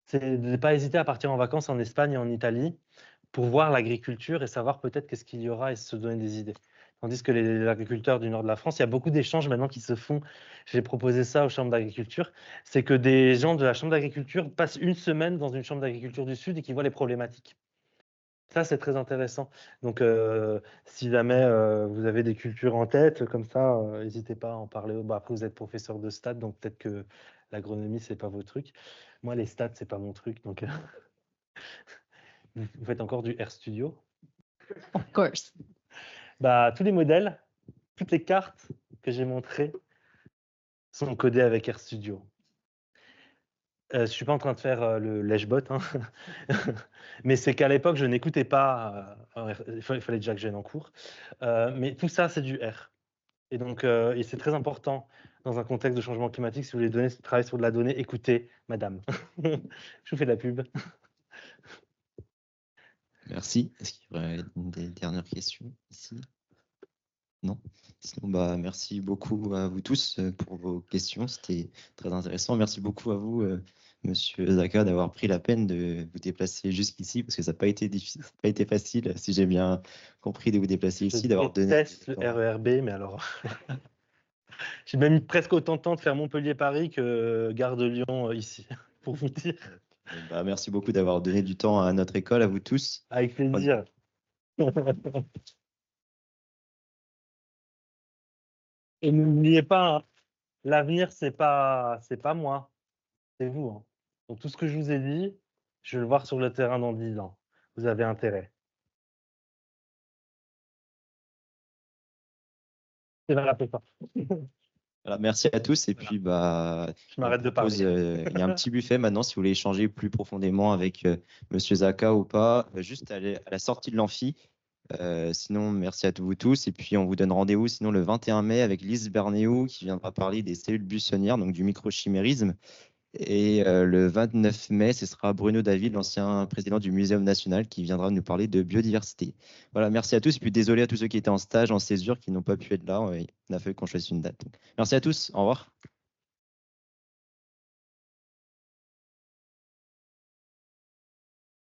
[SPEAKER 1] c'est de ne pas hésiter à partir en vacances en Espagne et en Italie pour voir l'agriculture et savoir peut-être qu'est-ce qu'il y aura et se donner des idées. Tandis que les agriculteurs du nord de la France, il y a beaucoup d'échanges maintenant qui se font. J'ai proposé ça aux chambres d'agriculture. C'est que des gens de la chambre d'agriculture passent une semaine dans une chambre d'agriculture du sud et qui voient les problématiques. Ça, c'est très intéressant. Donc, si jamais vous avez des cultures en tête, comme ça, n'hésitez pas à en parler. Après, vous êtes professeur de stats, donc peut-être que l'agronomie, ce n'est pas vos trucs. Moi, les stats, ce n'est pas mon truc. Donc, vous faites encore du RStudio?
[SPEAKER 8] Of course.
[SPEAKER 1] Tous les modèles, toutes les cartes que j'ai montrées sont codées avec RStudio. Je ne suis pas en train de faire le lèche-bot, hein. Mais c'est qu'à l'époque, je n'écoutais pas. Il fallait déjà que je vienne en cours. Mais tout ça, c'est du R. Et donc, et c'est très important dans un contexte de changement climatique. Si vous voulez travailler sur de la donnée, écoutez, madame. Je vous fais de la pub.
[SPEAKER 2] Merci. Est-ce qu'il y aurait des dernières questions ici? Non? Sinon, merci beaucoup à vous tous pour vos questions. C'était très intéressant. Merci beaucoup à vous, Monsieur Zaka, d'avoir pris la peine de vous déplacer jusqu'ici, parce que ça n'a pas été difficile, ça n'a pas été facile, si j'ai bien compris, de vous déplacer ici, d'avoir donné.
[SPEAKER 1] Je déteste le RERB, mais alors... J'ai même mis presque autant de temps de faire Montpellier-Paris que Gare de Lyon ici, pour vous dire.
[SPEAKER 2] Merci beaucoup d'avoir donné du temps à notre école, à vous tous.
[SPEAKER 1] Avec plaisir. Et n'oubliez pas, hein, l'avenir, c'est pas moi, c'est vous, hein. Donc tout ce que je vous ai dit, je vais le voir sur le terrain dans 10 ans. Vous avez intérêt. C'est la pas.
[SPEAKER 2] Voilà, merci à tous. Et puis,
[SPEAKER 1] Je m'arrête de
[SPEAKER 2] propose,
[SPEAKER 1] parler.
[SPEAKER 2] il y a un petit buffet maintenant si vous voulez échanger plus profondément avec Monsieur Zaka ou pas, juste à la sortie de l'amphi. Sinon, merci à vous tous. Et puis, on vous donne rendez-vous sinon le 21 mai avec Lise Bernéou qui viendra parler des cellules buissonnières, donc du microchimérisme. Et le 29 mai, ce sera Bruno David, l'ancien président du Muséum national, qui viendra nous parler de biodiversité. Voilà, merci à tous. Et puis désolé à tous ceux qui étaient en stage, en césure, qui n'ont pas pu être là. On a fallu qu'on choisisse une date. Merci à tous. Au revoir.